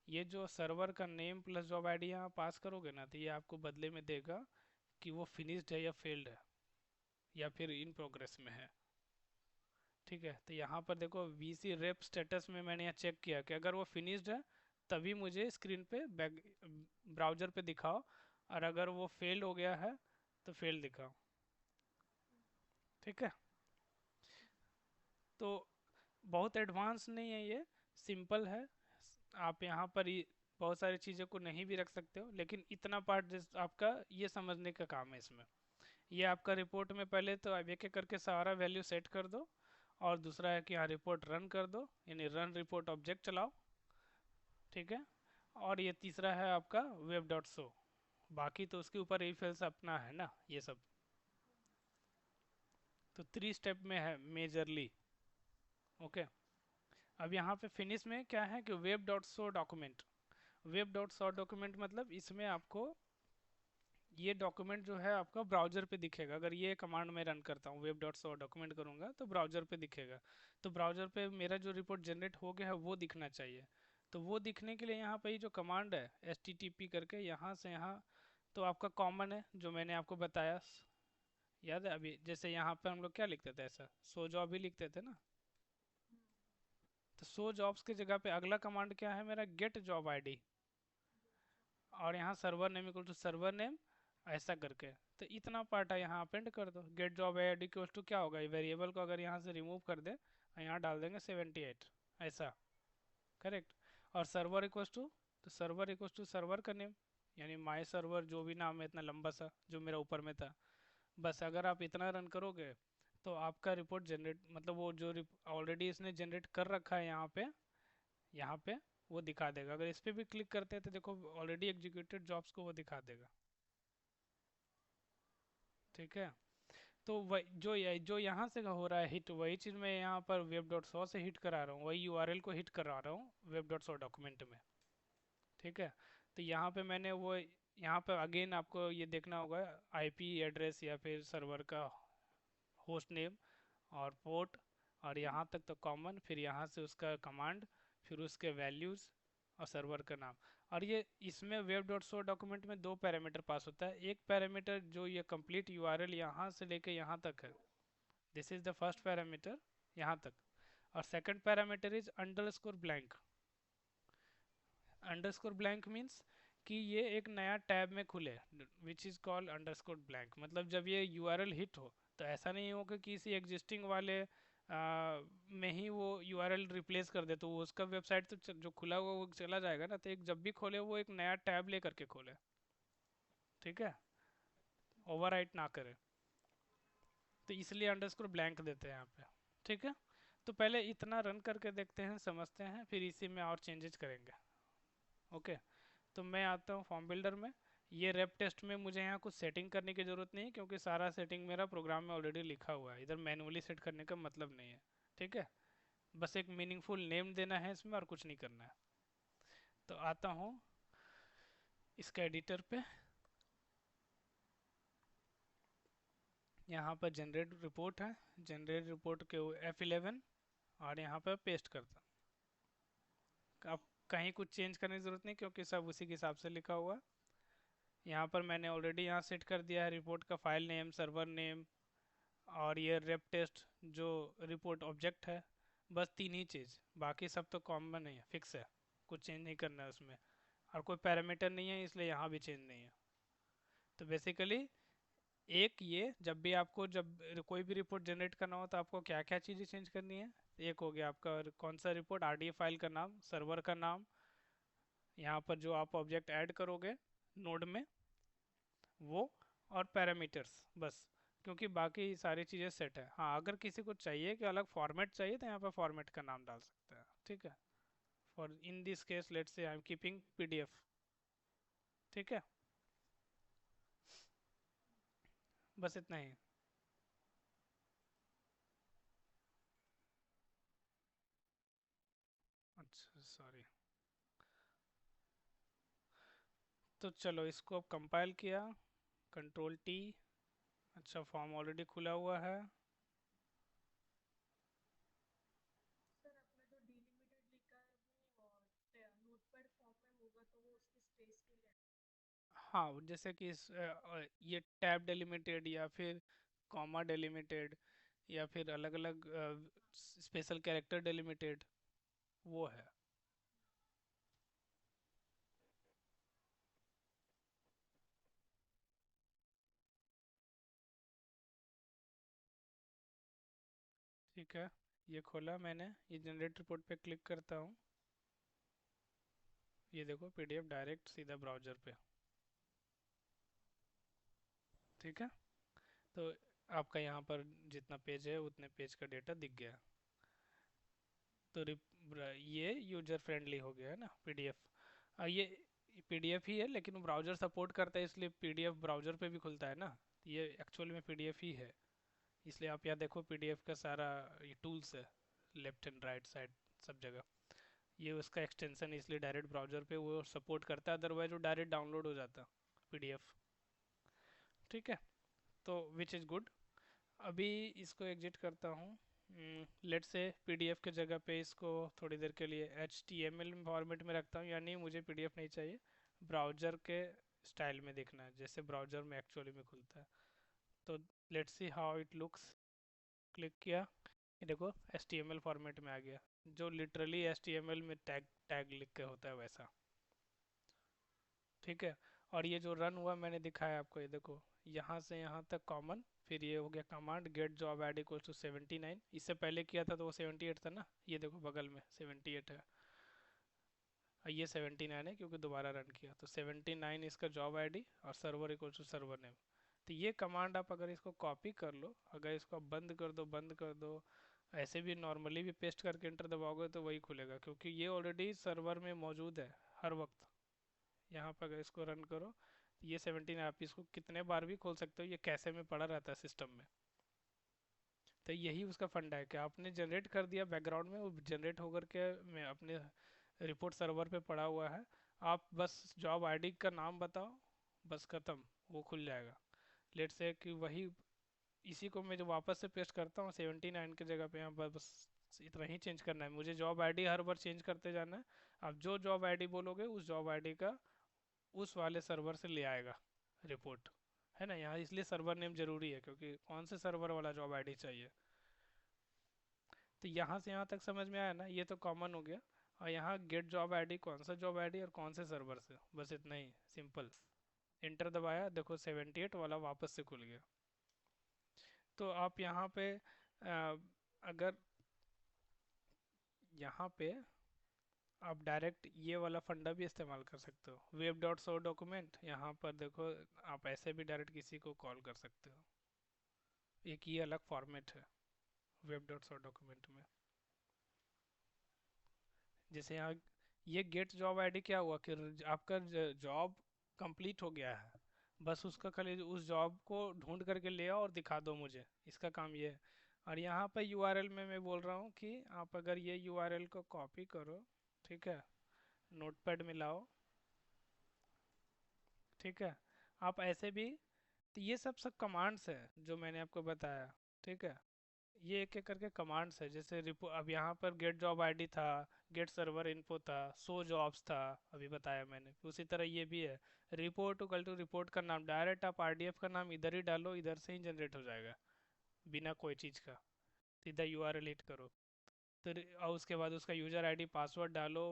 ये जो सर्वर का नेम प्लस जॉब आईडी यहाँ पास करोगे ना, तो ये आपको बदले में देगा कि वो फिनिश्ड है या फेल्ड है या फिर इन प्रोग्रेस में है। ठीक है, तो यहाँ पर देखो वीसी रेप स्टेटस में मैंने यहाँ चेक किया कि अगर वो फिनिश्ड है तभी मुझे स्क्रीन पे बैक ब्राउज़र पे दिखाओ, और अगर वो फेल हो गया है तो फेल दिखाओ। ठीक है, तो बहुत एडवांस नहीं है ये, सिंपल है। आप यहाँ पर बहुत सारी चीज़ों को नहीं भी रख सकते हो, लेकिन इतना पार्ट जिस आपका ये समझने का काम है इसमें। ये आपका रिपोर्ट में पहले तो आप एक एक करके सारा वैल्यू सेट कर दो, और दूसरा है कि यहाँ रिपोर्ट रन कर दो, यानी रन रिपोर्ट ऑब्जेक्ट चलाओ। ठीक है, और ये तीसरा है आपका वेब डॉट शो, बाकी तो उसके ऊपर ई फेल्स अपना है ना ये सब। तो 3 स्टेप में है मेजरली। ओके, अब यहाँ पे फिनिश में क्या है कि web dot show document, web dot show document मतलब इसमें आपको ये डॉक्यूमेंट जो है आपका ब्राउजर पे दिखेगा। अगर ये कमांड में रन करता हूँ वेब डॉट शो डॉक्यूमेंट करूँगा तो ब्राउजर पे दिखेगा। तो ब्राउजर पे मेरा जो रिपोर्ट जनरेट हो गया है वो दिखना चाहिए। तो वो दिखने के लिए यहाँ पे ये जो कमांड है HTTP करके यहाँ से यहाँ, तो आपका कॉमन है जो मैंने आपको बताया, याद है अभी, जैसे यहाँ पे हम लोग क्या लिखते थे, ऐसा सो जॉब भी लिखते थे ना। तो सो जॉब्स की जगह पे अगला कमांड क्या है मेरा, गेट जॉब आईडी, और यहाँ server name equal to server name, ऐसा करके। तो इतना पार्ट है यहाँ अपेंड कर दो। Get job ID equal to क्या होगा, वेरिएबल को अगर यहाँ से रिमूव कर दे और यहाँ डाल देंगे 78, ऐसा, करेक्ट। और सर्वर इक्वल टू, तो सर्वर इक्वल टू सर्वर का नेम, यानी माई सर्वर, जो भी नाम है इतना लंबा सा जो मेरा ऊपर में था। बस अगर आप इतना रन करोगे तो आपका रिपोर्ट जनरेट, मतलब वो जो ऑलरेडी इसने जनरेट कर रखा है यहाँ पे वो दिखा देगा। अगर इस पे भी क्लिक करते हैं तो देखो ऑलरेडी एग्जीक्यूटेड जॉब्स को वो दिखा देगा। ठीक है। तो वही जो यहाँ से हो रहा है हिट, वही चीज़ मैं यहाँ पर वेब डॉट सौ से हिट करा रहा हूँ, वही यूआरएल को हिट करा रहा हूँ वेब डॉट सौ डॉक्यूमेंट में। ठीक है। तो यहाँ पे मैंने वो, यहाँ पे अगेन आपको ये देखना होगा आईपी एड्रेस या फिर सर्वर का होस्ट नेम और पोर्ट, और यहाँ तक तो कॉमन, फिर यहाँ से उसका कमांड, फिर उसके वैल्यूज़ और सर्वर का नाम। और ये इसमें वेब डॉट सो डॉक्यूमेंट में दो पैरामीटर पास होता है। एक पैरामीटर जो ये कंप्लीट यूआरएल यहाँ से लेके यहाँ तक है, this is the first parameter, यहाँ तक। और second parameter is underscore blank. Underscore blank means कि ये एक नया टैब में खुले, which is called underscore blank. मतलब जब ये यूआरएल हिट हो तो ऐसा नहीं हो कि किसी एग्जिस्टिंग वाले में ही वो यूआरएल रिप्लेस कर दे, तो वो उसका वेबसाइट तो जो खुला हुआ वो चला जाएगा ना। तो एक जब भी खोले वो एक नया टैब ले करके खोले, ठीक है, ओवरराइट ना करे। तो इसलिए अंडरस्कोर ब्लैंक देते हैं यहाँ पे। ठीक है। तो पहले इतना रन करके देखते हैं, समझते हैं, फिर इसी में और चेंजेस करेंगे। ओके। तो मैं आता हूँ फॉर्म बिल्डर में। ये रेप टेस्ट में मुझे यहाँ कुछ सेटिंग करने की ज़रूरत नहीं है, क्योंकि सारा सेटिंग मेरा प्रोग्राम में ऑलरेडी लिखा हुआ है, इधर मैनुअली सेट करने का मतलब नहीं है। ठीक है। बस एक मीनिंगफुल नेम देना है इसमें और कुछ नहीं करना है। तो आता हूँ इसका एडिटर पे, यहाँ पर जनरेट रिपोर्ट है, जनरेट रिपोर्ट के F11, और यहाँ पर पेस्ट करता हूँ। अब कहीं कुछ चेंज करने की ज़रूरत नहीं, क्योंकि सब उसी के हिसाब से लिखा हुआ है। यहाँ पर मैंने ऑलरेडी यहाँ सेट कर दिया है रिपोर्ट का फाइल नेम, सर्वर नेम, और ये रेप टेस्ट जो रिपोर्ट ऑब्जेक्ट है। बस तीन ही चीज़, बाकी सब तो कॉमन है, फिक्स है, कुछ चेंज नहीं करना है उसमें। और कोई पैरामीटर नहीं है, इसलिए यहाँ भी चेंज नहीं है। तो बेसिकली एक ये, जब भी आपको जब कोई भी रिपोर्ट जनरेट करना हो तो आपको क्या क्या चीज़ें चेंज करनी है। एक हो गया आपका कौन सा रिपोर्ट, आरडीएफ फाइल का नाम, सर्वर का नाम, यहाँ पर जो आप ऑब्जेक्ट ऐड करोगे नोड में वो, और पैरामीटर्स, बस। क्योंकि बाकी सारी चीज़ें सेट है। हाँ, अगर किसी को चाहिए कि अलग फॉर्मेट चाहिए तो यहाँ पर फॉर्मेट का नाम डाल सकते हैं। ठीक है। For in this case let's say I am keeping PDF. ठीक है। बस इतना ही। अच्छा, सॉरी। तो चलो इसको अब कंपाइल किया, कंट्रोल टी। अच्छा, फॉर्म ऑलरेडी खुला हुआ है। हाँ, जैसे कि ये टैब डेलिमिटेड या फिर कॉमा डेलिमिटेड या फिर अलग अलग स्पेशल कैरेक्टर डेलिमिटेड, वो है। ठीक है। ये खोला मैंने, ये जनरेट रिपोर्ट पे क्लिक करता हूँ। ये देखो पीडीएफ डायरेक्ट सीधा ब्राउज़र पे। ठीक है। तो आपका यहाँ पर जितना पेज है उतने पेज का डेटा दिख गया। तो ये यूजर फ्रेंडली हो गया है ना पीडीएफ। ये पीडीएफ ही है, लेकिन ब्राउज़र सपोर्ट करता है, इसलिए पीडीएफ ब्राउज़र पे भी खुलता है ना। ये एक्चुअल में पीडीएफ ही है। इसलिए आप यहाँ देखो पीडीएफ का सारा ये टूल्स है, लेफ्ट एंड राइट साइड सब जगह। ये उसका एक्सटेंशन, इसलिए डायरेक्ट ब्राउज़र पे वो सपोर्ट करता है, अदरवाइज वो डायरेक्ट डाउनलोड हो जाता पीडीएफ। ठीक है। तो विच इज़ गुड। अभी इसको एग्जिट करता हूँ। लेट से पीडीएफ के जगह पे इसको थोड़ी देर के लिए एचटीएमएल फॉर्मेट में रखता हूँ, यानी मुझे पीडीएफ नहीं चाहिए, ब्राउज़र के स्टाइल में देखना है, जैसे ब्राउज़र में एक्चुअली में खुलता है। तो let's see how it looks. Click किया, ये देखो HTML फॉर्मेट में आ गया, जो लिटरली HTML में टैग टैग लिख के होता है वैसा। ठीक है। और ये जो रन हुआ मैंने दिखाया आपको, ये देखो यहाँ से यहाँ तक कॉमन, फिर ये हो गया command get job add equal to 79। इससे पहले किया था तो वो 78 था ना, ये देखो बगल में 78 है, और ये 79 है क्योंकि दोबारा रन किया, तो 79 इसका जॉब आईडी और server equal to server name. तो ये कमांड आप अगर इसको कॉपी कर लो, अगर इसको आप बंद कर दो, बंद कर दो, ऐसे भी नॉर्मली भी पेस्ट करके एंटर दबाओगे तो वही खुलेगा, क्योंकि ये ऑलरेडी सर्वर में मौजूद है हर वक्त। यहाँ पर अगर इसको रन करो तो ये 17 आप इसको कितने बार भी खोल सकते हो, ये कैसे में पड़ा रहता है सिस्टम में। तो यही उसका फंडा है कि आपने जनरेट कर दिया बैकग्राउंड में, वो जनरेट होकर के मैं अपने रिपोर्ट सर्वर पे पड़ा हुआ है। आप बस जॉब आईडी का नाम बताओ, बस खत्म, वो खुल जाएगा। लेट से कि वही, इसी को मैं जो वापस से पेस्ट करता हूँ 79 की जगह पे, यहाँ पर बस इतना ही चेंज करना है मुझे, जॉब आईडी हर बार चेंज करते जाना है। आप जो जॉब आईडी बोलोगे उस जॉब आईडी का उस वाले सर्वर से ले आएगा रिपोर्ट, है ना। यहाँ इसलिए सर्वर नेम जरूरी है, क्योंकि कौन से सर्वर वाला जॉब आईडी चाहिए। तो यहाँ से यहाँ तक समझ में आया ना, ये तो कॉमन हो गया। और यहाँ गेट जॉब आईडी, कौन सा जॉब आईडी और कौन से सर्वर से, बस इतना ही सिंपल। इंटर दबाया, देखो 78 वाला वापस से खुल गया। तो आप यहाँ पे अगर यहाँ पे आप डायरेक्ट ये वाला फंडा भी इस्तेमाल कर सकते हो, वेब डॉट सो डॉक्यूमेंट, यहाँ पर देखो आप ऐसे भी डायरेक्ट किसी को कॉल कर सकते हो। एक ये अलग फॉर्मेट है वेब डॉट सो डॉक्यूमेंट में। जैसे यहाँ ये गेट जॉब आईडी क्या हुआ कि आपका जॉब कंप्लीट हो गया है, बस उसका खाली उस जॉब को ढूंढ करके ले आओ और दिखा दो मुझे, इसका काम ये है। और यहाँ पर यूआरएल में मैं बोल रहा हूँ कि आप अगर ये यूआरएल को कॉपी करो, ठीक है, नोटपैड में लाओ, ठीक है, आप ऐसे भी, तो ये सब सब कमांड्स है जो मैंने आपको बताया, ठीक है। ये एक एक करके कमांड्स है, जैसे रिपो अब यहाँ पर गेट जॉब आईडी था, गेट सर्वर इन्फो था, सो जॉब्स था, अभी बताया मैंने। उसी तरह ये भी है, रिपोर्ट इक्वल टू रिपोर्ट का नाम, डायरेक्ट आप आरडीएफ का नाम इधर ही डालो, इधर से ही जनरेट हो जाएगा बिना कोई चीज़ का। सीधा यूआरएल हिट करो, तो और उसके बाद उसका यूजर आईडी पासवर्ड डालो।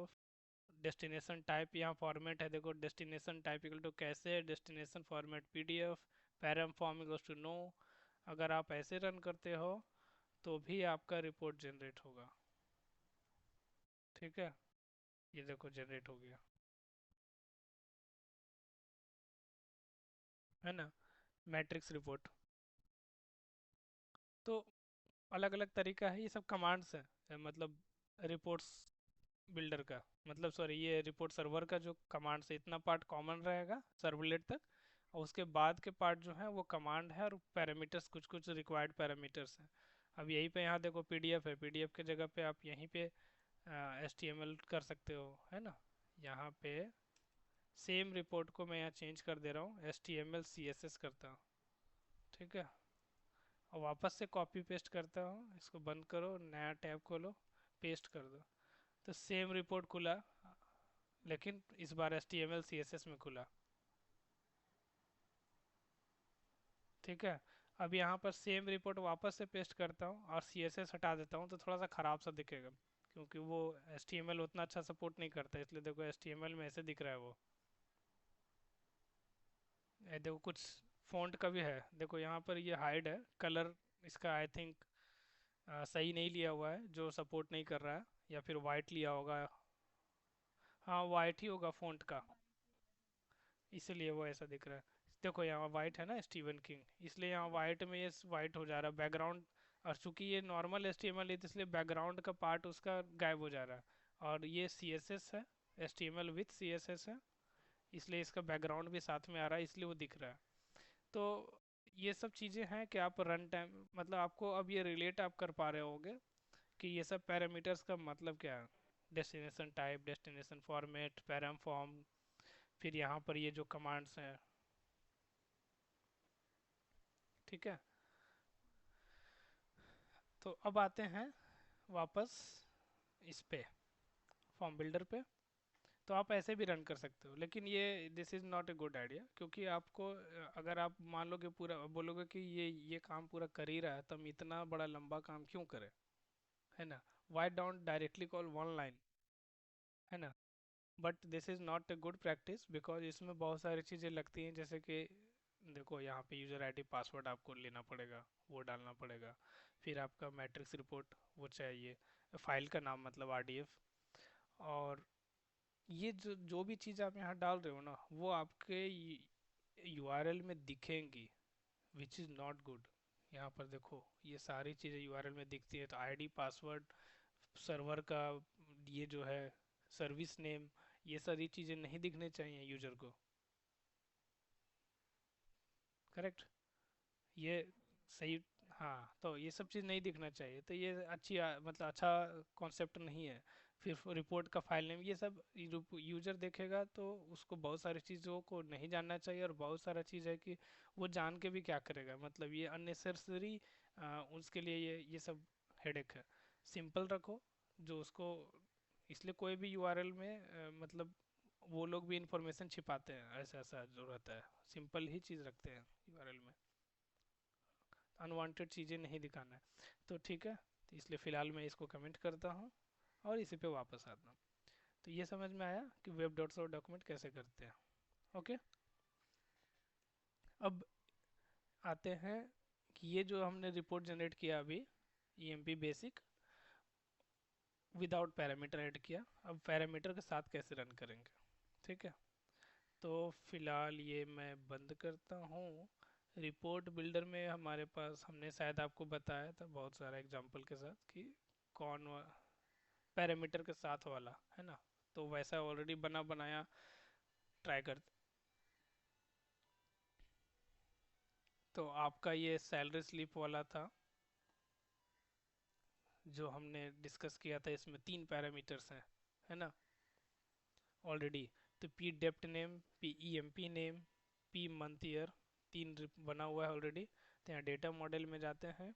डेस्टिनेशन टाइप यहाँ फॉर्मेट है, देखो डेस्टिनेशन टाइप इक्वल टू कैसे, destination format PDF, param form equals to no. अगर आप ऐसे रन करते हो तो भी आपका रिपोर्ट जनरेट होगा, ठीक है। ये देखो जनरेट हो गया, है ना, मैट्रिक्स रिपोर्ट। तो अलग अलग तरीका है, ये सब कमांड्स है, मतलब रिपोर्ट्स बिल्डर का, मतलब सॉरी ये रिपोर्ट सर्वर का जो कमांड्स है, इतना पार्ट कॉमन रहेगा सर्वलेट तक। और उसके बाद के पार्ट जो है वो कमांड है, और पैरामीटर्स कुछ कुछ रिक्वायर्ड पैरामीटर्स हैं। अब यहीं पे यहाँ देखो पीडीएफ है, पीडीएफ के जगह पे आप यहीं पे एचटीएमएल कर सकते हो, है ना। यहाँ पे सेम रिपोर्ट को मैं यहाँ चेंज कर दे रहा हूँ, H T M L C S S करता हूँ, ठीक है। और वापस से कॉपी पेस्ट करता हूँ, इसको बंद करो, नया टैब खोलो, पेस्ट कर दो, तो सेम रिपोर्ट खुला, लेकिन इस बार H T M L C S S में खुला, ठीक है। अब यहाँ पर सेम रिपोर्ट वापस से पेस्ट करता हूँ और सी एस एस हटा देता हूँ, तो थोड़ा सा ख़राब सा दिखेगा, क्योंकि वो एच टी एम एल उतना अच्छा सपोर्ट नहीं करता, इसलिए देखो एच टी एम एल में ऐसे दिख रहा है वो। देखो कुछ फ़ॉन्ट का भी है, देखो यहाँ पर ये हाइड है कलर, इसका आई थिंक सही नहीं लिया हुआ है, जो सपोर्ट नहीं कर रहा है, या फिर वाइट लिया होगा। हाँ वाइट ही होगा फ़ॉन्ट का, इसलिए वो ऐसा दिख रहा है। देखो यहाँ वाइट है ना स्टीवन किंग, इसलिए यहाँ वाइट में ये वाइट हो जा रहा है बैकग्राउंड। और चूंकि ये नॉर्मल HTML है तो इसलिए बैकग्राउंड का पार्ट उसका गायब हो जा रहा है। और ये CSS है, HTML विथ CSS है, इसलिए इसका बैकग्राउंड भी साथ में आ रहा है, इसलिए वो दिख रहा है। तो ये सब चीज़ें हैं कि आप रन टाइम, मतलब आपको अब ये रिलेट आप कर पा रहे होगे कि ये सब पैरामीटर्स का मतलब क्या है। Destination type, destination format, params form, फिर यहाँ पर ये जो कमांड्स हैं, ठीक है। तो अब आते हैं वापस इस पे, फॉर्म बिल्डर पे। तो आप ऐसे भी रन कर सकते हो, लेकिन ये this is not a good idea, क्योंकि आपको अगर आप मान लो कि पूरा बोलोगे कि ये काम पूरा कर ही रहा है तो हम इतना बड़ा लंबा काम क्यों करें। है ना। Why don't directly call one line, है ना। But this is not a good practice because इसमें बहुत सारी चीज़ें लगती हैं, जैसे कि देखो यहाँ पे यूज़र आईडी पासवर्ड आपको लेना पड़ेगा, वो डालना पड़ेगा। फिर आपका मैट्रिक्स रिपोर्ट वो चाहिए, फाइल का नाम मतलब आरडीएफ। और ये जो जो भी चीज़ आप यहाँ डाल रहे हो ना, वो आपके यूआरएल में दिखेंगी, विच इज़ नॉट गुड। यहाँ पर देखो ये सारी चीज़ें यूआरएल में दिखती है, तो आईडी पासवर्ड सर्वर का, ये जो है सर्विस नेम, ये सारी चीज़ें नहीं दिखने चाहिए यूजर को। करेक्ट। ये सही। हाँ, तो ये सब चीज़ नहीं दिखना चाहिए, तो ये अच्छी मतलब अच्छा कॉन्सेप्ट नहीं है। फिर रिपोर्ट का फाइल नेम, ये सब यूजर देखेगा तो उसको बहुत सारी चीज़ों को नहीं जानना चाहिए, और बहुत सारा चीज़ है कि वो जान के भी क्या करेगा, मतलब ये अननेसेसरी उसके लिए ये सब हेडेक है। सिंपल रखो जो उसको, इसलिए कोई भी यूआरएल में मतलब वो लोग भी इंफॉर्मेशन छिपाते हैं, ऐसा ऐसा जो रहता है, सिंपल ही चीज़ रखते हैं यूआरएल में, अनवांटेड चीज़ें नहीं दिखाना है। तो ठीक है, तो इसलिए फ़िलहाल मैं इसको कमेंट करता हूँ और इसी पे वापस आता हूँ। तो ये समझ में आया कि वेब डॉट्स और डॉक्यूमेंट कैसे करते हैं। ओके। अब आते हैं कि ये जो हमने रिपोर्ट जनरेट किया अभी, EMP basic without parameter add किया, अब पैरामीटर के साथ कैसे रन करेंगे। ठीक है, तो फिलहाल ये मैं बंद करता हूँ। रिपोर्ट बिल्डर में हमारे पास, हमने शायद आपको बताया था बहुत सारा एग्जांपल के साथ कि कौन पैरामीटर के साथ वाला, है ना। तो वैसा ऑलरेडी बना बनाया ट्राई कर। तो आपका ये सैलरी स्लिप वाला था जो हमने डिस्कस किया था, इसमें 3 पैरामीटर्स हैं, है ना, ऑलरेडी। तो P dept name, P E M P name, P month year, बना हुआ है ऑलरेडी। तो यहाँ डेटा मॉडल में जाते हैं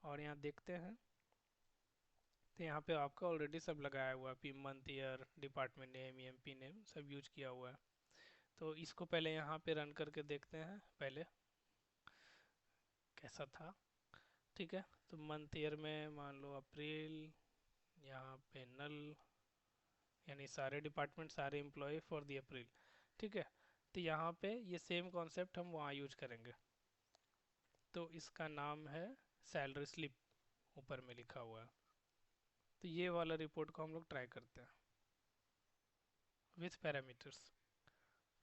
और यहाँ देखते हैं, तो यहाँ पे आपका ऑलरेडी सब लगाया हुआ है, P month year, department name, E M P name सब यूज किया हुआ है। तो इसको पहले यहाँ पे रन करके देखते हैं पहले कैसा था। ठीक है, तो मंथ ईयर में मान लो अप्रैल, यहाँ पे नल, यानी सारे डिपार्टमेंट सारे एम्प्लॉय फॉर दी अप्रैल। ठीक है, तो यहाँ पे ये सेम कॉन्सेप्ट हम वहाँ यूज करेंगे। तो इसका नाम है सैलरी स्लिप, ऊपर में लिखा हुआ है। तो ये वाला रिपोर्ट को हम लोग ट्राई करते हैं विथ पैरामीटर्स।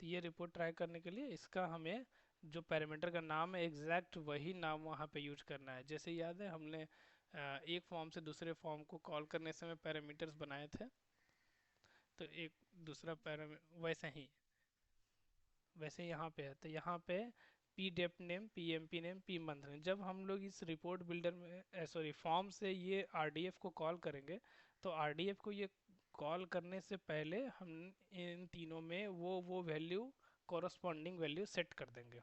तो ये रिपोर्ट ट्राई करने के लिए इसका हमें जो पैरामीटर का नाम है एग्जैक्ट वही नाम वहाँ पे यूज करना है। जैसे याद है हमने एक फॉर्म से दूसरे फॉर्म को कॉल करने समय पैरामीटर्स बनाए थे, तो एक दूसरा पैरामीटर वैसे ही यहाँ पे है। तो यहाँ पे P dept name, P M P name, P month name, जब हम लोग इस रिपोर्ट बिल्डर में सॉरी फॉर्म से ये आरडीएफ को कॉल करेंगे, तो आरडीएफ को ये कॉल करने से पहले हम इन तीनों में वो वैल्यू, कॉरस्पॉन्डिंग वैल्यू सेट कर देंगे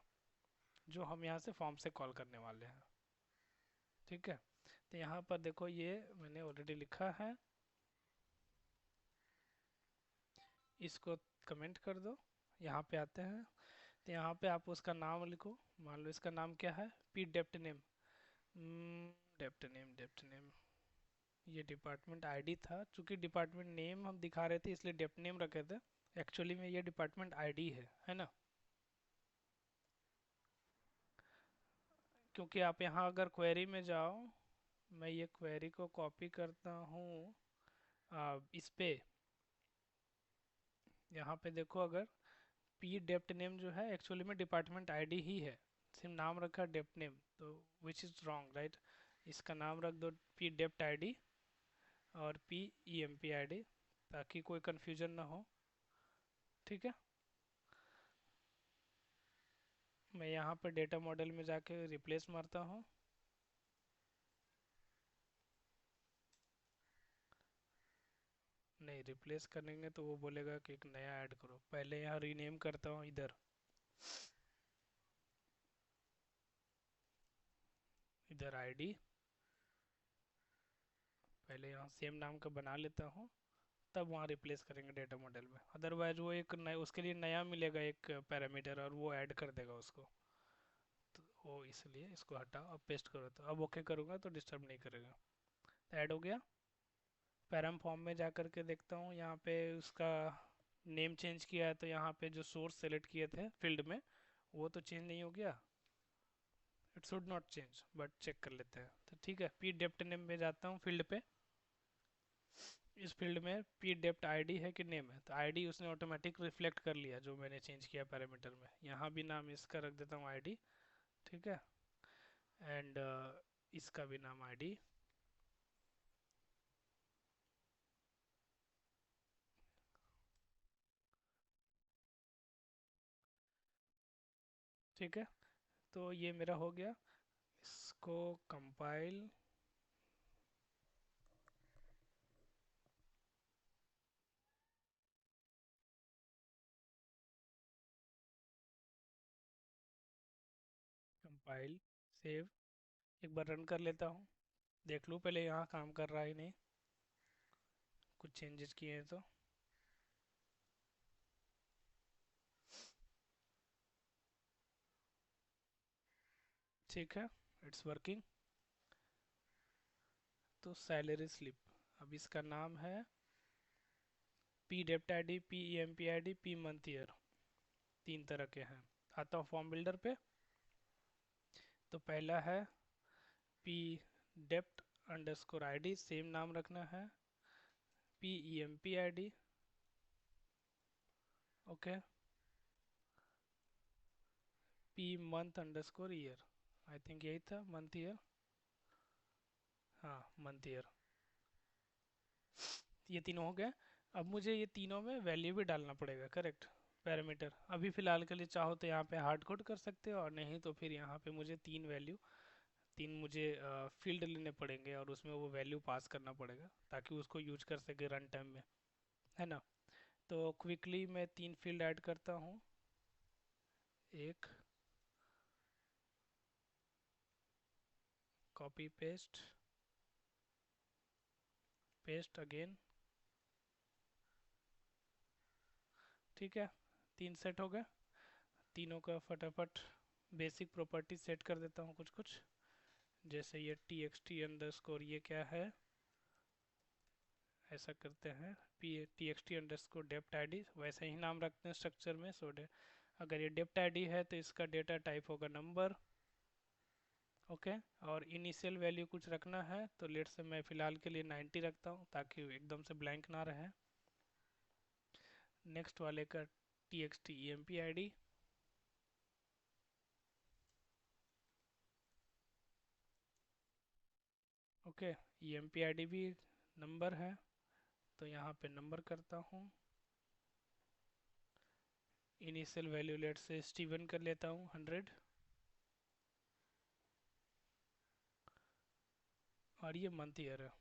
जो हम यहाँ से फॉर्म से कॉल करने वाले हैं। ठीक है, तो यहाँ पर देखो ये मैंने ऑलरेडी लिखा है, इसको कमेंट कर दो। यहाँ पे आते हैं, तो यहाँ पे आप उसका नाम लिखो। मान लो इसका नाम क्या है, पी डेप्ट नेम। डेप्ट नेम ये डिपार्टमेंट आईडी था, चूंकि डिपार्टमेंट नेम हम दिखा रहे थे इसलिए डेप्ट नेम रखे थे, एक्चुअली में ये डिपार्टमेंट आईडी है ना। क्योंकि आप यहाँ अगर क्वेरी में जाओ, मैं ये क्वेरी को कॉपी करता हूँ इस पे, यहाँ पे देखो, अगर पी डेप्ट नेम जो है एक्चुअली में डिपार्टमेंट आईडी ही है, सिर्फ नाम रखा डेप्ट नेम, तो विच इज़ रॉन्ग, राइट। इसका नाम रख दो पी डेप्ट आईडी और P E M P I D, ताकि कोई कन्फ्यूजन ना हो। ठीक है, मैं यहाँ पर डेटा मॉडल में जाके रिप्लेस मारता हूँ। नहीं, रिप्लेस करेंगे तो वो बोलेगा कि एक नया ऐड करो, पहले यहाँ रीनेम करता हूँ इधर, इधर आईडी, पहले यहाँ सेम नाम का बना लेता हूँ, तब वहाँ रिप्लेस करेंगे डेटा मॉडल में। अदरवाइज वो एक नया, उसके लिए नया मिलेगा एक पैरामीटर और वो ऐड कर देगा उसको। तो वो इसलिए इसको हटाओ, अब पेस्ट करो, तो अब ओके करूँगा तो डिस्टर्ब नहीं करेगा। ऐड हो गया। पैरम फॉर्म में जा कर के देखता हूँ, यहाँ पे उसका नेम चेंज किया है, तो यहाँ पे जो सोर्स सेलेक्ट किए थे फील्ड में वो तो चेंज नहीं हो गया। It should not change, but check कर लेते हैं। तो ठीक है, पी डेप्ट नेम में जाता हूँ फील्ड पे। इस फील्ड में पी डेप्ट आईडी है कि नेम है, तो आईडी उसने ऑटोमेटिक रिफ्लेक्ट कर लिया जो मैंने चेंज किया पैरामीटर में। यहाँ भी नाम इसका रख देता हूँ आईडी। ठीक है, एंड इसका भी नाम आईडी। ठीक है, तो ये मेरा हो गया। इसको कंपाइल, कंपाइल, सेव, एक बार रन कर लेता हूँ, देख लूँ पहले यहाँ काम कर रहा है नहीं, कुछ चेंजेस किए हैं तो। ठीक है, इट्स वर्किंग। तो सैलरी स्लिप, अब इसका नाम है P dept I D, P E M P I D, P month year, तीन तरह के हैं। आता हूँ फॉर्म बिल्डर पे। तो पहला है P dept underscore I D, same नाम रखना है। P E M P I D, okay. P month underscore year, I think यही था, मंथ ईयर। हाँ, मंथ ईयर। ये तीनों हो गए। अब मुझे ये तीनों में वैल्यू भी डालना पड़ेगा, करेक्ट, पैरामीटर। अभी फ़िलहाल के लिए चाहो तो यहाँ पे हार्ड कोड कर सकते हो, और नहीं तो फिर यहाँ पे मुझे तीन वैल्यू, तीन मुझे फील्ड लेने पड़ेंगे और उसमें वो वैल्यू पास करना पड़ेगा ताकि उसको यूज कर सके रन टाइम में, है ना। तो क्विकली मैं तीन फील्ड ऐड करता हूँ। एक, कॉपी पेस्ट, पेस्ट अगेन। ठीक है, तीन सेट हो गए। तीनों का फटाफट बेसिक प्रॉपर्टी सेट कर देता हूँ कुछ कुछ। जैसे ये T X T under score, ये क्या है, ऐसा करते हैं P T X T under score dept I D, वैसे ही नाम रखते हैं स्ट्रक्चर में। सो अगर ये डेप्ट आई डी है तो इसका डेटा टाइप होगा नंबर, ओके। और इनिशियल वैल्यू कुछ रखना है, तो लेट से मैं फ़िलहाल के लिए 90 रखता हूँ ताकि एकदम से ब्लैंक ना रहे। नेक्स्ट वाले का T X T E M P I D, okay. E M P I D भी नंबर है, तो यहाँ पे नंबर करता हूँ। इनिशियल वैल्यू लेट से स्टीवन कर लेता हूँ 100, और ये मंथ ईयर है,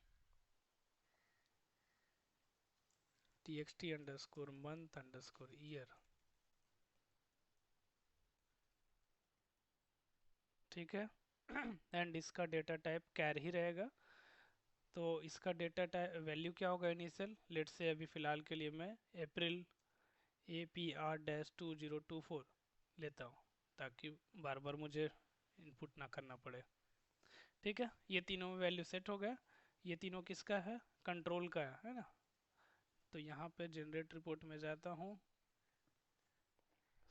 T X T under score month under score year. ठीक है, एंड इसका डेटा टाइप कैर ही रहेगा। तो इसका डेटा टाइप वैल्यू क्या होगा इनिशियल, लेट से अभी फ़िलहाल के लिए मैं अप्रैल ए पी आर डैश 2024 लेता हूँ ताकि बार बार मुझे इनपुट ना करना पड़े। ठीक है, ये तीनों में वैल्यू सेट हो गया। ये तीनों किसका है, कंट्रोल का है ना। तो यहाँ पे जनरेट रिपोर्ट में जाता हूँ,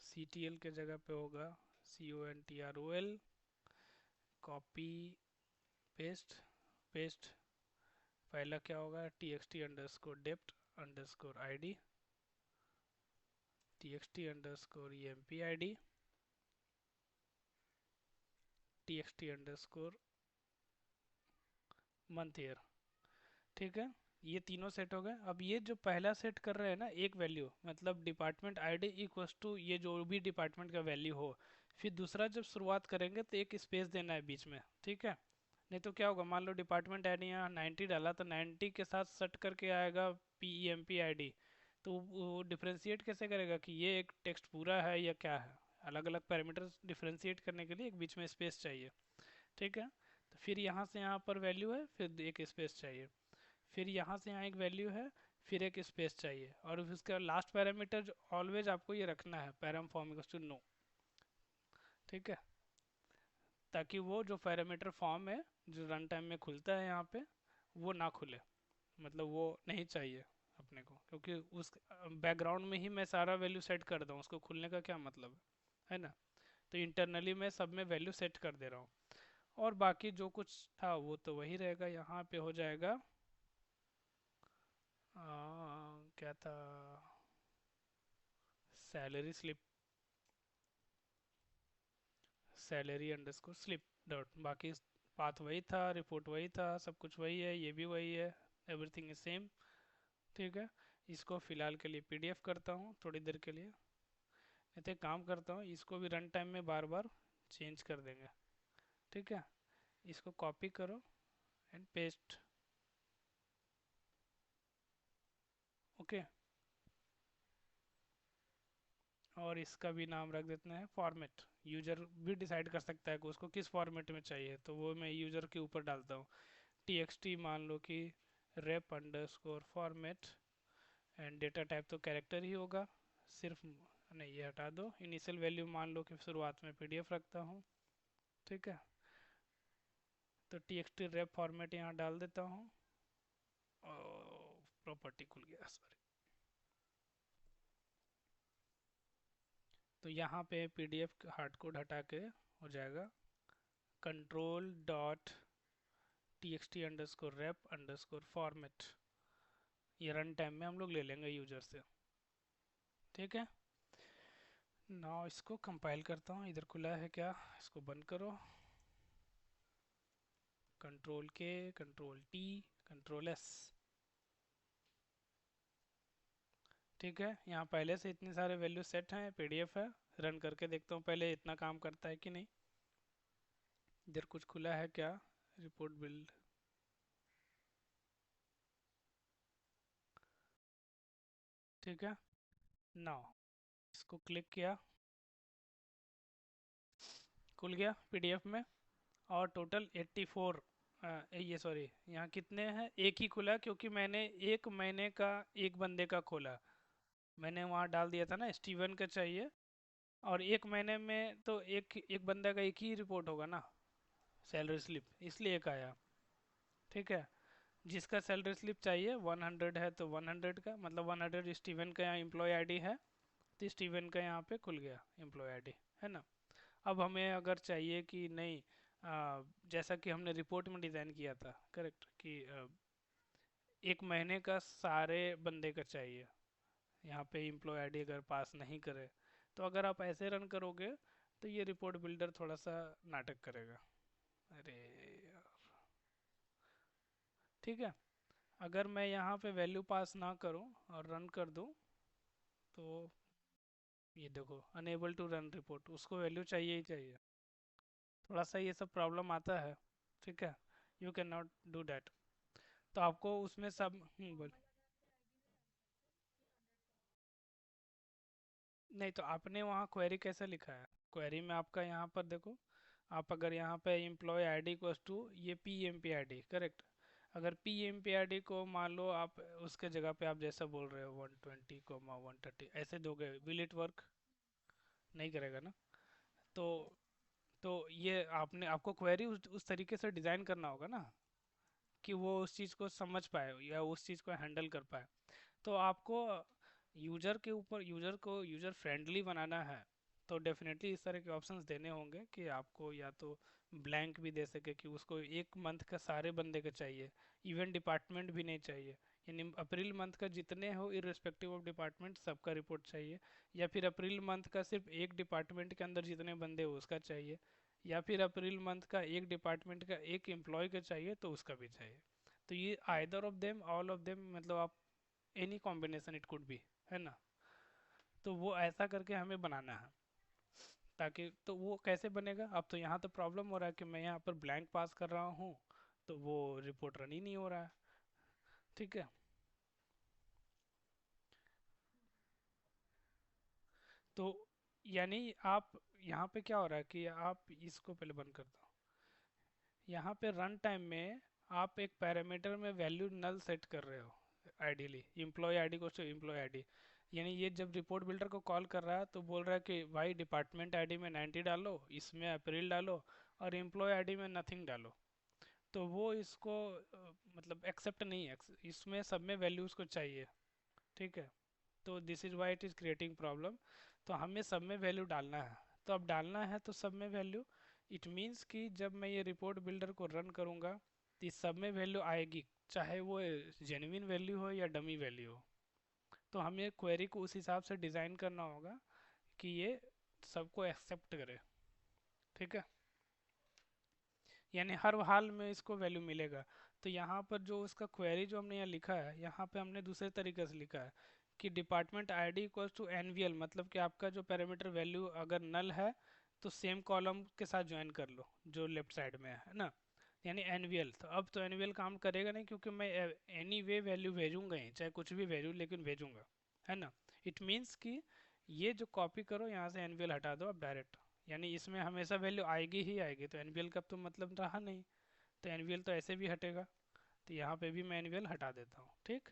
सी टी एल के जगह पे होगा C O N T R O L, copy paste, paste. पहला क्या होगा, T X T under score dept under score I D, T X T under score E M P I D, T X T under score month year. ठीक है, ये तीनों set हो गए। अब ये जो पहला सेट कर रहे हैं ना, एक वैल्यू मतलब डिपार्टमेंट आईडी इक्वल्स टू ये जो भी डिपार्टमेंट का वैल्यू हो, फिर दूसरा जब शुरुआत करेंगे तो एक स्पेस देना है बीच में। ठीक है, नहीं तो क्या होगा, मान लो डिपार्टमेंट आईडी यहाँ 90 डाला तो 90 के साथ सेट करके आएगा P E M P I D. तो वो डिफ्रेंशिएट कैसे करेगा कि ये एक टेक्स्ट पूरा है या क्या है। अलग अलग पैरामीटर्स डिफ्रेंशिएट करने के लिए एक बीच में स्पेस चाहिए। ठीक है, तो फिर यहाँ से यहाँ पर वैल्यू है, फिर एक स्पेस चाहिए, फिर यहाँ से यहाँ एक वैल्यू है, फिर एक स्पेस चाहिए, और उसका लास्ट पैरामीटर ऑलवेज आपको ये रखना है param form equals to no. ठीक है, ताकि वो जो पैरामीटर फॉर्म है जो रन टाइम में खुलता है यहाँ पे, वो ना खुले, मतलब वो नहीं चाहिए अपने को, क्योंकि उस बैकग्राउंड में ही मैं सारा वैल्यू सेट कर दूँ, उसको खुलने का क्या मतलब है ना। तो इंटरनली मैं सब में वैल्यू सेट कर दे रहा हूँ, और बाकी जो कुछ था वो तो वही रहेगा। यहाँ पे हो जाएगा क्या था, salary slip, salary underscore slip dot, बाकी पाथ वही था, रिपोर्ट वही था, सब कुछ वही है, ये भी वही है, एवरीथिंग इज सेम। ठीक है, इसको फिलहाल के लिए पीडीएफ करता हूँ थोड़ी देर के लिए, नहीं तो एक काम करता हूँ, इसको भी रन टाइम में बार बार चेंज कर देंगे। ठीक है, इसको कॉपी करो एंड पेस्ट। ओके, और इसका भी नाम रख देते हैं फॉर्मेट। यूजर भी डिसाइड कर सकता है कि उसको किस फॉर्मेट में चाहिए, तो वो मैं यूजर के ऊपर डालता हूँ। txt मान लो कि rep underscore format, and data type तो कैरेक्टर ही होगा सिर्फ, नहीं ये हटा दो। इनिशियल वैल्यू मान लो कि शुरुआत में पीडीएफ रखता हूँ। ठीक है, तो txt rep फॉर्मेट यहाँ डाल देता हूँ, और प्रॉपर्टी खुल गया, सॉरी। तो यहाँ पे पीडीएफ हार्ड कोड हटा के हो जाएगा control dot txt underscore rep underscore format. ये रन टाइम में हम लोग ले लेंगे यूजर से। ठीक है, नाउ इसको कंपाइल करता हूँ, इधर खुला है क्या, इसको बंद करो, कंट्रोल के, कंट्रोल टी, कंट्रोल एस। ठीक है, यहाँ पहले से इतने सारे वैल्यू सेट हैं, पीडीएफ है, रन करके देखता हूँ पहले इतना काम करता है कि नहीं। इधर कुछ खुला है क्या, रिपोर्ट बिल्ड। ठीक है, नाउ इसको क्लिक किया, खुल गया पीडीएफ में, और टोटल 84, ये सॉरी यहाँ कितने हैं, एक ही खुला क्योंकि मैंने एक महीने का एक बंदे का खोला। मैंने वहाँ डाल दिया था ना स्टीवन का चाहिए, और एक महीने में तो एक एक बंदा का एक ही रिपोर्ट होगा ना, सैलरी स्लिप, इसलिए एक आया। ठीक है, जिसका सैलरी स्लिप चाहिए 100 है तो 100 का, मतलब 100 स्टीवन का यहाँ एम्प्लॉय आईडी है, तो स्टीवन का यहाँ पे खुल गया एम्प्लॉय आईडी, है ना। अब हमें अगर चाहिए कि नहीं, जैसा कि हमने रिपोर्ट में डिज़ाइन किया था करेक्ट, कि एक महीने का सारे बंदे का चाहिए, यहाँ पे एम्प्लॉय आईडी अगर पास नहीं करे, तो अगर आप ऐसे रन करोगे तो ये रिपोर्ट बिल्डर थोड़ा सा नाटक करेगा। अरे यार, ठीक है, अगर मैं यहाँ पे वैल्यू पास ना करूँ और रन कर दूँ, तो ये देखो अनेबल टू रन रिपोर्ट, उसको वैल्यू चाहिए ही चाहिए, थोड़ा सा ये सब प्रॉब्लम आता है। ठीक है, you can not do that. तो आपको उसमें सब बोल, नहीं तो आपने वहाँ क्वेरी कैसे लिखा है, क्वेरी में आपका यहाँ पर देखो, आप अगर यहाँ पे एम्प्लॉय आईडी इक्वल्स टू ये P M P I D correct, अगर P M P I D को मान लो आप उसके जगह पे आप जैसा बोल रहे हो 120 130 ऐसे दोगे, विल इट वर्क, नहीं करेगा ना। तो तो ये आपने, आपको क्वेरी उस तरीके से डिज़ाइन करना होगा ना, कि वो उस चीज़ को समझ पाए या उस चीज़ को हैंडल कर पाए। तो आपको यूजर के ऊपर, यूजर को यूजर फ्रेंडली बनाना है, तो डेफिनेटली इस तरह के ऑप्शंस देने होंगे कि आपको या तो ब्लैंक भी दे सके कि उसको एक मंथ का सारे बंदे का चाहिए, इवन डिपार्टमेंट भी नहीं चाहिए, यानी अप्रैल मंथ का जितने हो इरिस्पेक्टिव ऑफ डिपार्टमेंट सबका रिपोर्ट चाहिए, या फिर अप्रैल मंथ का सिर्फ एक डिपार्टमेंट के अंदर जितने बंदे हो उसका चाहिए, या फिर अप्रैल मंथ का एक डिपार्टमेंट का एक एम्प्लॉय का चाहिए तो उसका भी चाहिए। तो ये either of them, all of them, मतलब आप any combination it could be, है ना। तो वो ऐसा करके हमें बनाना है, ताकि तो वो कैसे बनेगा, अब तो यहाँ तो प्रॉब्लम हो रहा है कि मैं यहाँ पर ब्लैंक पास कर रहा हूँ, तो वो रिपोर्ट रन ही नहीं हो रहा है। ठीक है, तो यानी आप यहाँ पे क्या हो रहा है कि आप इसको पहले बंद करता हूँ, यहाँ पे रन टाइम में आप एक पैरामीटर में वैल्यू नल सेट कर रहे हो, आइडियली एम्प्लॉय आईडी को टू एम्प्लॉय आईडी, यानी ये जब रिपोर्ट बिल्डर को कॉल कर रहा है तो बोल रहा है कि भाई डिपार्टमेंट आईडी में 90 डालो, इसमें अप्रैल डालो, और एम्प्लॉय आईडी में नथिंग डालो। तो वो इसको मतलब एक्सेप्ट नहीं है, इसमें सब में वैल्यूज़ को चाहिए। ठीक है, तो this is why it is creating problem. तो हमें सब में वैल्यू डालना है। तो अब डालना है तो सब में वैल्यू, इट मीन्स कि जब मैं ये रिपोर्ट बिल्डर को रन करूँगा तो इस सब में वैल्यू आएगी, चाहे वो जेन्युइन वैल्यू हो या डमी वैल्यू हो। तो हमें क्वेरी को उस हिसाब से डिज़ाइन करना होगा कि ये सबको एक्सेप्ट करे। ठीक है, यानी हर हाल में इसको वैल्यू मिलेगा। तो यहाँ पर जो उसका क्वेरी जो हमने यहाँ लिखा है, यहाँ पे हमने दूसरे तरीके से लिखा है कि डिपार्टमेंट आईडी इक्वल्स टू एनवीएल, मतलब कि आपका जो पैरामीटर वैल्यू अगर नल है तो सेम कॉलम के साथ ज्वाइन कर लो जो लेफ्ट साइड में है ना, यानी एनवीएल। तो अब तो एनवीएल काम करेगा नहीं, क्योंकि मैं एनी वे वैल्यू भेजूंगा ही, चाहे कुछ भी वैल्यू लेकिन भेजूंगा, है ना। इट मीन्स कि ये जो कॉपी करो यहाँ से एनवीएल हटा दो अब डायरेक्ट, यानी इसमें हमेशा वैल्यू आएगी ही आएगी। तो एनवीएल का तो मतलब रहा नहीं, तो एनवीएल तो ऐसे भी हटेगा। तो यहाँ पे भी मैं एनवीएल हटा देता हूँ। ठीक,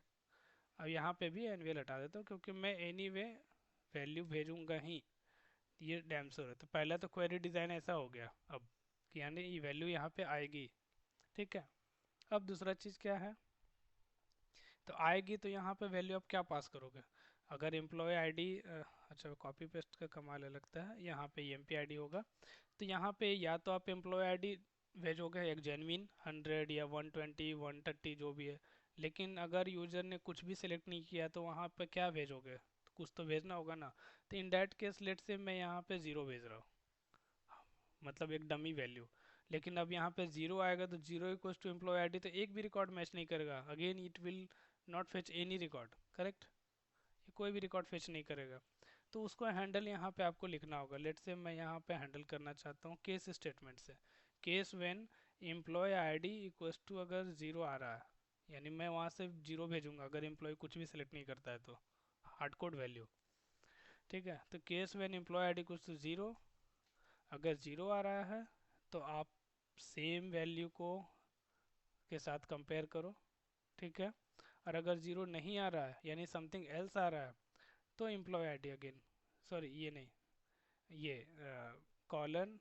अब यहाँ पे भी एनवीएल हटा देता हूँ, क्योंकि मैं एनी वे वैल्यू भेजूंगा ही, ये डैम श्योर है। तो पहला तो क्वेरी डिज़ाइन ऐसा हो गया अब कि यानी ये वैल्यू यहाँ पे आएगी। ठीक है, अब दूसरा चीज़ क्या है, तो आएगी तो यहाँ पे वैल्यू आप क्या पास करोगे। अगर एम्प्लॉय आईडी, अच्छा कॉपी पेस्ट का कमाल है लगता है, यहाँ पे एम पी आई डी होगा। तो यहाँ पे या तो आप एम्प्लॉय आईडी भेजोगे एक जेनविन 100 या 120 130 जो भी है। लेकिन अगर यूजर ने कुछ भी सिलेक्ट नहीं किया तो वहाँ पे क्या भेजोगे, तो कुछ तो भेजना होगा ना। तो इन दैट केस लेट से मैं यहाँ पे ज़ीरो भेज रहा हूँ, मतलब एक डमी वैल्यू। लेकिन अब यहाँ पे जीरो आएगा तो zero equals to employee ID, तो एक भी रिकॉर्ड मैच नहीं करेगा, again it will not fetch any record, correct. ये कोई भी रिकॉर्ड फेच नहीं करेगा। तो उसको हैंडल यहाँ पे आपको लिखना होगा। लेट से मैं यहाँ पे हैंडल करना चाहता हूँ केस स्टेटमेंट से, case when employee ID equals to अगर जीरो आ रहा है, यानी मैं वहाँ से जीरो भेजूंगा अगर एम्प्लॉय कुछ भी सिलेक्ट नहीं करता है तो, हार्ड कोड वैल्यू। ठीक है, तो case when employee ID equals to zero, अगर जीरो आ रहा है तो आप सेम वैल्यू को के साथ कंपेयर करो। ठीक है, और अगर जीरो नहीं आ रहा है यानी समथिंग एल्स आ रहा है तो एम्प्लॉय आईडी अगेन, सॉरी ये नहीं, ये colon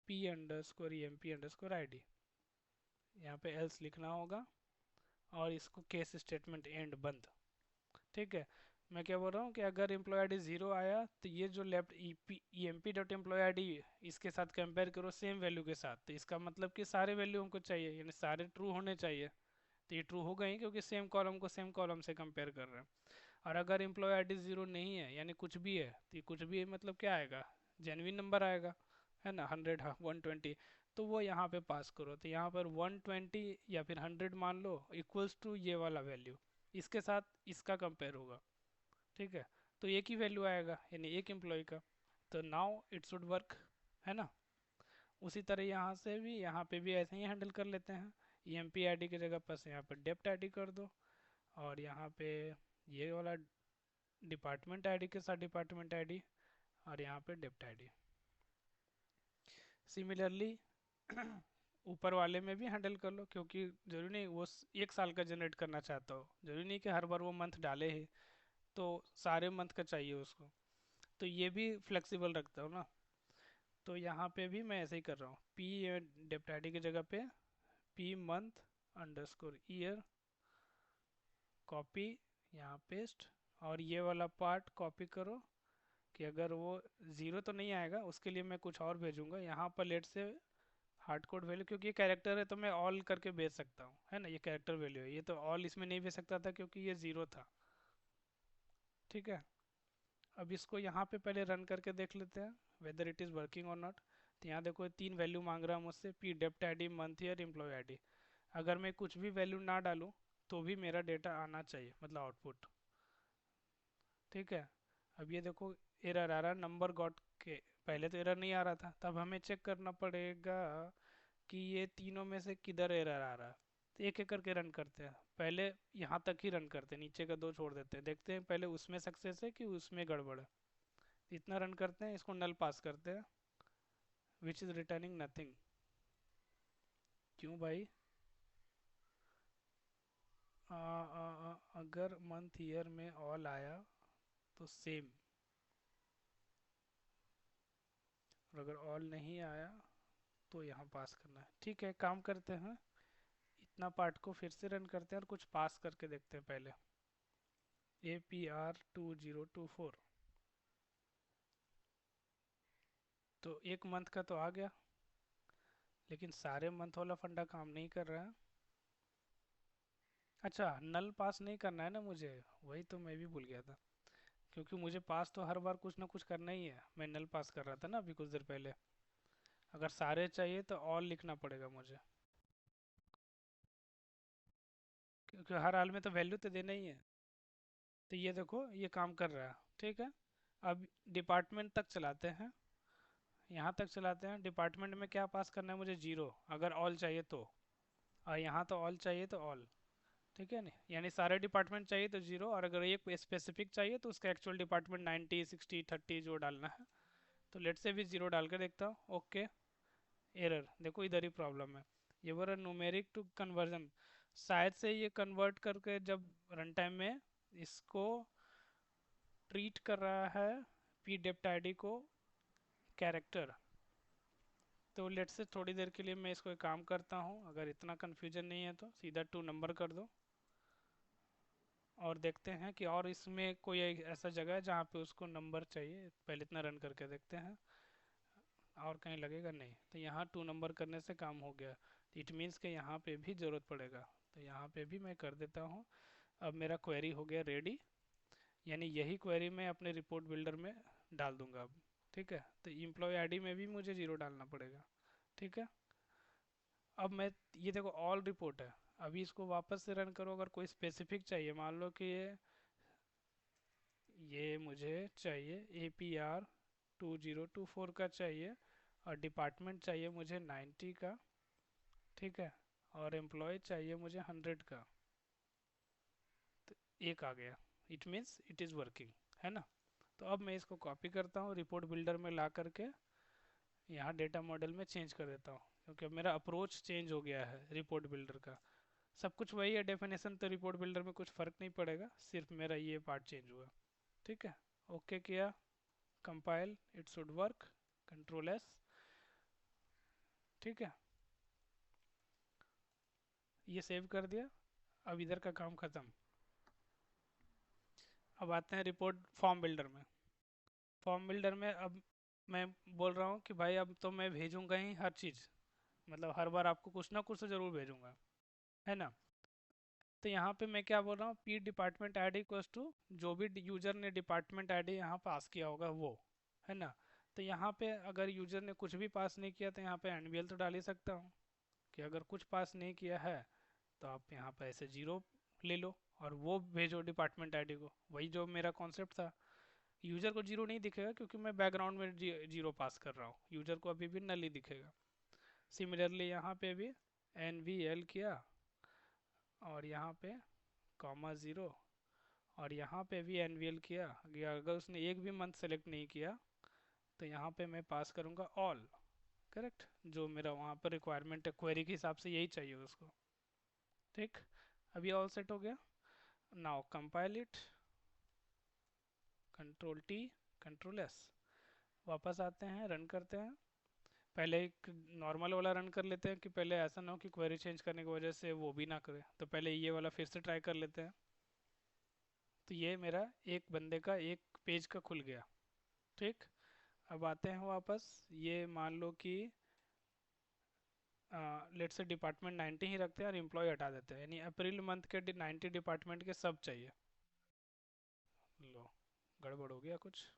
P under score M P under score I D, यहाँ पे एल्स लिखना होगा और इसको केस स्टेटमेंट एंड बंद। ठीक है, मैं क्या बोल रहा हूँ कि अगर एम्प्लॉय आईडी जीरो आया तो ये जो left E P E M P dot employee I D, इसके साथ कंपेयर करो सेम वैल्यू के साथ। तो इसका मतलब कि सारे वैल्यू हमको चाहिए, यानी सारे ट्रू होने चाहिए। तो ये ट्रू हो गई क्योंकि सेम कॉलम को सेम कॉलम से कंपेयर कर रहे हैं। और अगर एम्प्लॉय आईडी जीरो नहीं है यानी कुछ भी है, तो ये कुछ भी है मतलब क्या आएगा, जेन्युइन नंबर आएगा, है ना, 100 हाँ 120। तो वो यहाँ पे पास करो, तो यहाँ पर 120 या फिर 100 मान लो इक्वल्स टू ये वाला वैल्यू, इसके साथ इसका कंपेयर होगा। ठीक है, तो एक ही वैल्यू आएगा यानी एक एम्प्लॉय का। तो नाउ इट शुड वर्क, है ना। उसी तरह यहाँ से भी, यहाँ पे भी ऐसे ही हैंडल कर लेते हैं। E M P I D की जगह पर यहाँ पर डेप्ट आई डी कर दो, और यहाँ पे ये वाला डिपार्टमेंट आईडी के साथ डिपार्टमेंट आईडी, और यहाँ पे डेप्ट आईडी। सिमिलरली ऊपर वाले में भी हैंडल कर लो, क्योंकि जरूरी नहीं वो एक साल का जनरेट करना चाहता हो, जरूरी नहीं कि हर बार वो मंथ डाले ही, तो सारे मंथ का चाहिए उसको। तो ये भी फ्लेक्सिबल रखता हूँ ना। तो यहाँ पे भी मैं ऐसे ही कर रहा हूँ, पी डेप्ट आईडी की जगह पे P month underscore year, copy, यहाँ पेस्ट, और ये वाला पार्ट कॉपी करो कि अगर वो ज़ीरो तो नहीं आएगा उसके लिए मैं कुछ और भेजूंगा यहाँ पर, लेट से हार्ड कोड वैल्यू, क्योंकि ये कैरेक्टर है तो मैं ऑल करके भेज सकता हूँ, है ना, ये कैरेक्टर वैल्यू है, ये तो ऑल इसमें नहीं भेज सकता था क्योंकि ये ज़ीरो था। ठीक है, अब इसको यहाँ पे पहले रन करके देख लेते हैं वेदर इट इज़ वर्किंग और नॉट। तो यहाँ देखो तीन वैल्यू मांग रहा है मुझसे, P dept ID, month year, employ ID. अगर मैं कुछ भी वैल्यू ना डालूँ तो भी मेरा डेटा आना चाहिए, मतलब आउटपुट। ठीक है, अब ये देखो एरर आ रहा है नंबर गॉट के, पहले तो एरर नहीं आ रहा था, तब हमें चेक करना पड़ेगा कि ये तीनों में से किधर एरर आ रहा है। तो एक एक करके रन करते हैं, पहले यहाँ तक ही रन करते हैं, नीचे का दो छोड़ देते हैं, देखते हैं पहले उसमें सक्सेस है कि उसमें गड़बड़ है। इतना रन करते हैं, इसको नल पास करते हैं, विच इज़ रिटर्निंग नथिंग। क्यों भाई, अगर मंथ ईयर में ऑल आया तो सेम, और अगर ऑल नहीं आया तो यहाँ पास करना है। ठीक है, काम करते हैं, इतना पार्ट को फिर से रन करते हैं और कुछ पास करके देखते हैं पहले। APR2024, तो एक मंथ का तो आ गया, लेकिन सारे मंथ वाला फंडा काम नहीं कर रहा है। अच्छा, नल पास नहीं करना है ना मुझे, वही तो मैं भी भूल गया था। क्योंकि मुझे पास तो हर बार कुछ ना कुछ करना ही है, मैं नल पास कर रहा था ना अभी कुछ देर पहले। अगर सारे चाहिए तो ऑल लिखना पड़ेगा मुझे, क्योंकि हर हाल में तो वैल्यू तो देना ही है। तो ये देखो ये काम कर रहा है। ठीक है, अब डिपार्टमेंट तक चलाते हैं, यहाँ तक चलाते हैं। डिपार्टमेंट में क्या पास करना है मुझे? जीरो, अगर ऑल चाहिए तो। और यहाँ तो ऑल चाहिए तो ऑल। ठीक है नहीं, यानी सारे डिपार्टमेंट चाहिए तो जीरो, और अगर एक स्पेसिफिक चाहिए तो उसका एक्चुअल डिपार्टमेंट 90 60 30 जो डालना है। तो लेट से भी जीरो डाल के देखता हूँ। ओके, एरर देखो, इधर ही प्रॉब्लम है। ये बोला न्यूमेरिक टू कन्वर्जन, शायद से ये कन्वर्ट करके जब रन टाइम में इसको ट्रीट कर रहा है पी डेप्ट आईडी को कैरेक्टर। तो लेट से थोड़ी देर के लिए मैं इसको एक काम करता हूँ, अगर इतना कन्फ्यूजन नहीं है तो सीधा टू नंबर कर दो। और देखते हैं कि और इसमें कोई ऐसा जगह है जहाँ पे उसको नंबर चाहिए, पहले इतना रन करके देखते हैं। और कहीं लगेगा नहीं, तो यहाँ टू नंबर करने से काम हो गया। इट मीन्स कि यहाँ पे भी ज़रूरत पड़ेगा, तो यहाँ पे भी मैं कर देता हूँ। अब मेरा क्वेरी हो गया रेडी, यानी यही क्वेरी मैं अपने रिपोर्ट बिल्डर में डाल दूंगा अब। ठीक है, तो एम्प्लॉय आईडी में भी मुझे जीरो डालना पड़ेगा। ठीक है, अब मैं, ये देखो ऑल रिपोर्ट है। अभी इसको वापस से रन करो, अगर कोई स्पेसिफिक चाहिए, मान लो कि ये मुझे चाहिए APR2024 का चाहिए, और डिपार्टमेंट चाहिए मुझे 90 का। ठीक है, और एम्प्लॉय चाहिए मुझे 100 का। तो एक आ गया, it means it is working, है ना। तो अब मैं इसको कॉपी करता हूँ रिपोर्ट बिल्डर में ला करके, यहाँ डेटा मॉडल में चेंज कर देता हूँ, क्योंकि अब मेरा अप्रोच चेंज हो गया है रिपोर्ट बिल्डर का। सब कुछ वही है, डेफिनेशन तो रिपोर्ट बिल्डर में कुछ फ़र्क नहीं पड़ेगा, सिर्फ मेरा ये पार्ट चेंज हुआ। ठीक है, ओके किया, compile, it should work, control S। ठीक है, ये सेव कर दिया। अब इधर का काम ख़त्म। अब आते हैं रिपोर्ट फॉर्म बिल्डर में। फॉर्म बिल्डर में अब मैं बोल रहा हूँ कि भाई अब तो मैं भेजूंगा ही हर चीज़, मतलब हर बार आपको कुछ ना कुछ तो ज़रूर भेजूंगा, है ना। तो यहाँ पे मैं क्या बोल रहा हूँ, P department I D equals to जो भी यूज़र ने डिपार्टमेंट आईडी यहाँ पास किया होगा वो, है ना। तो यहाँ पे अगर यूज़र ने कुछ भी पास नहीं किया तो यहाँ पे एनवीएल तो डाल ही सकता हूँ, कि अगर कुछ पास नहीं किया है तो आप यहाँ पे ऐसे जीरो ले लो और वो भेजो डिपार्टमेंट आईडी को। वही जो मेरा कॉन्सेप्ट था, यूज़र को जीरो नहीं दिखेगा क्योंकि मैं बैकग्राउंड में जीरो पास कर रहा हूँ, यूज़र को अभी भी नल ही दिखेगा। सिमिलरली यहाँ पे भी एनवीएल किया, और यहाँ पे कॉमा ज़ीरो, और यहाँ पे भी एनवीएल किया। अगर उसने एक भी मंथ सेलेक्ट नहीं किया तो यहाँ पे मैं पास करूँगा ऑल। करेक्ट, जो मेरा वहाँ पर रिक्वायरमेंट है क्वेरी के हिसाब से यही चाहिए उसको। ठीक, अभी ऑल सेट हो गया। Now compile it, control T, control S। वापस आते हैं, रन करते हैं। पहले एक नॉर्मल वाला रन कर लेते हैं, कि पहले ऐसा ना हो कि क्वेरी चेंज करने की वजह से वो भी ना करे। तो पहले ये वाला फिर से ट्राई कर लेते हैं। तो ये मेरा एक बंदे का एक पेज का खुल गया। ठीक, अब आते हैं वापस। ये मान लो कि लेट से डिपार्टमेंट 90 ही रखते हैं और एम्प्लॉय हटा देते हैं, यानी अप्रैल मंथ के 90 डिपार्टमेंट के सब चाहिए। लो, गड़बड़ हो गया कुछ।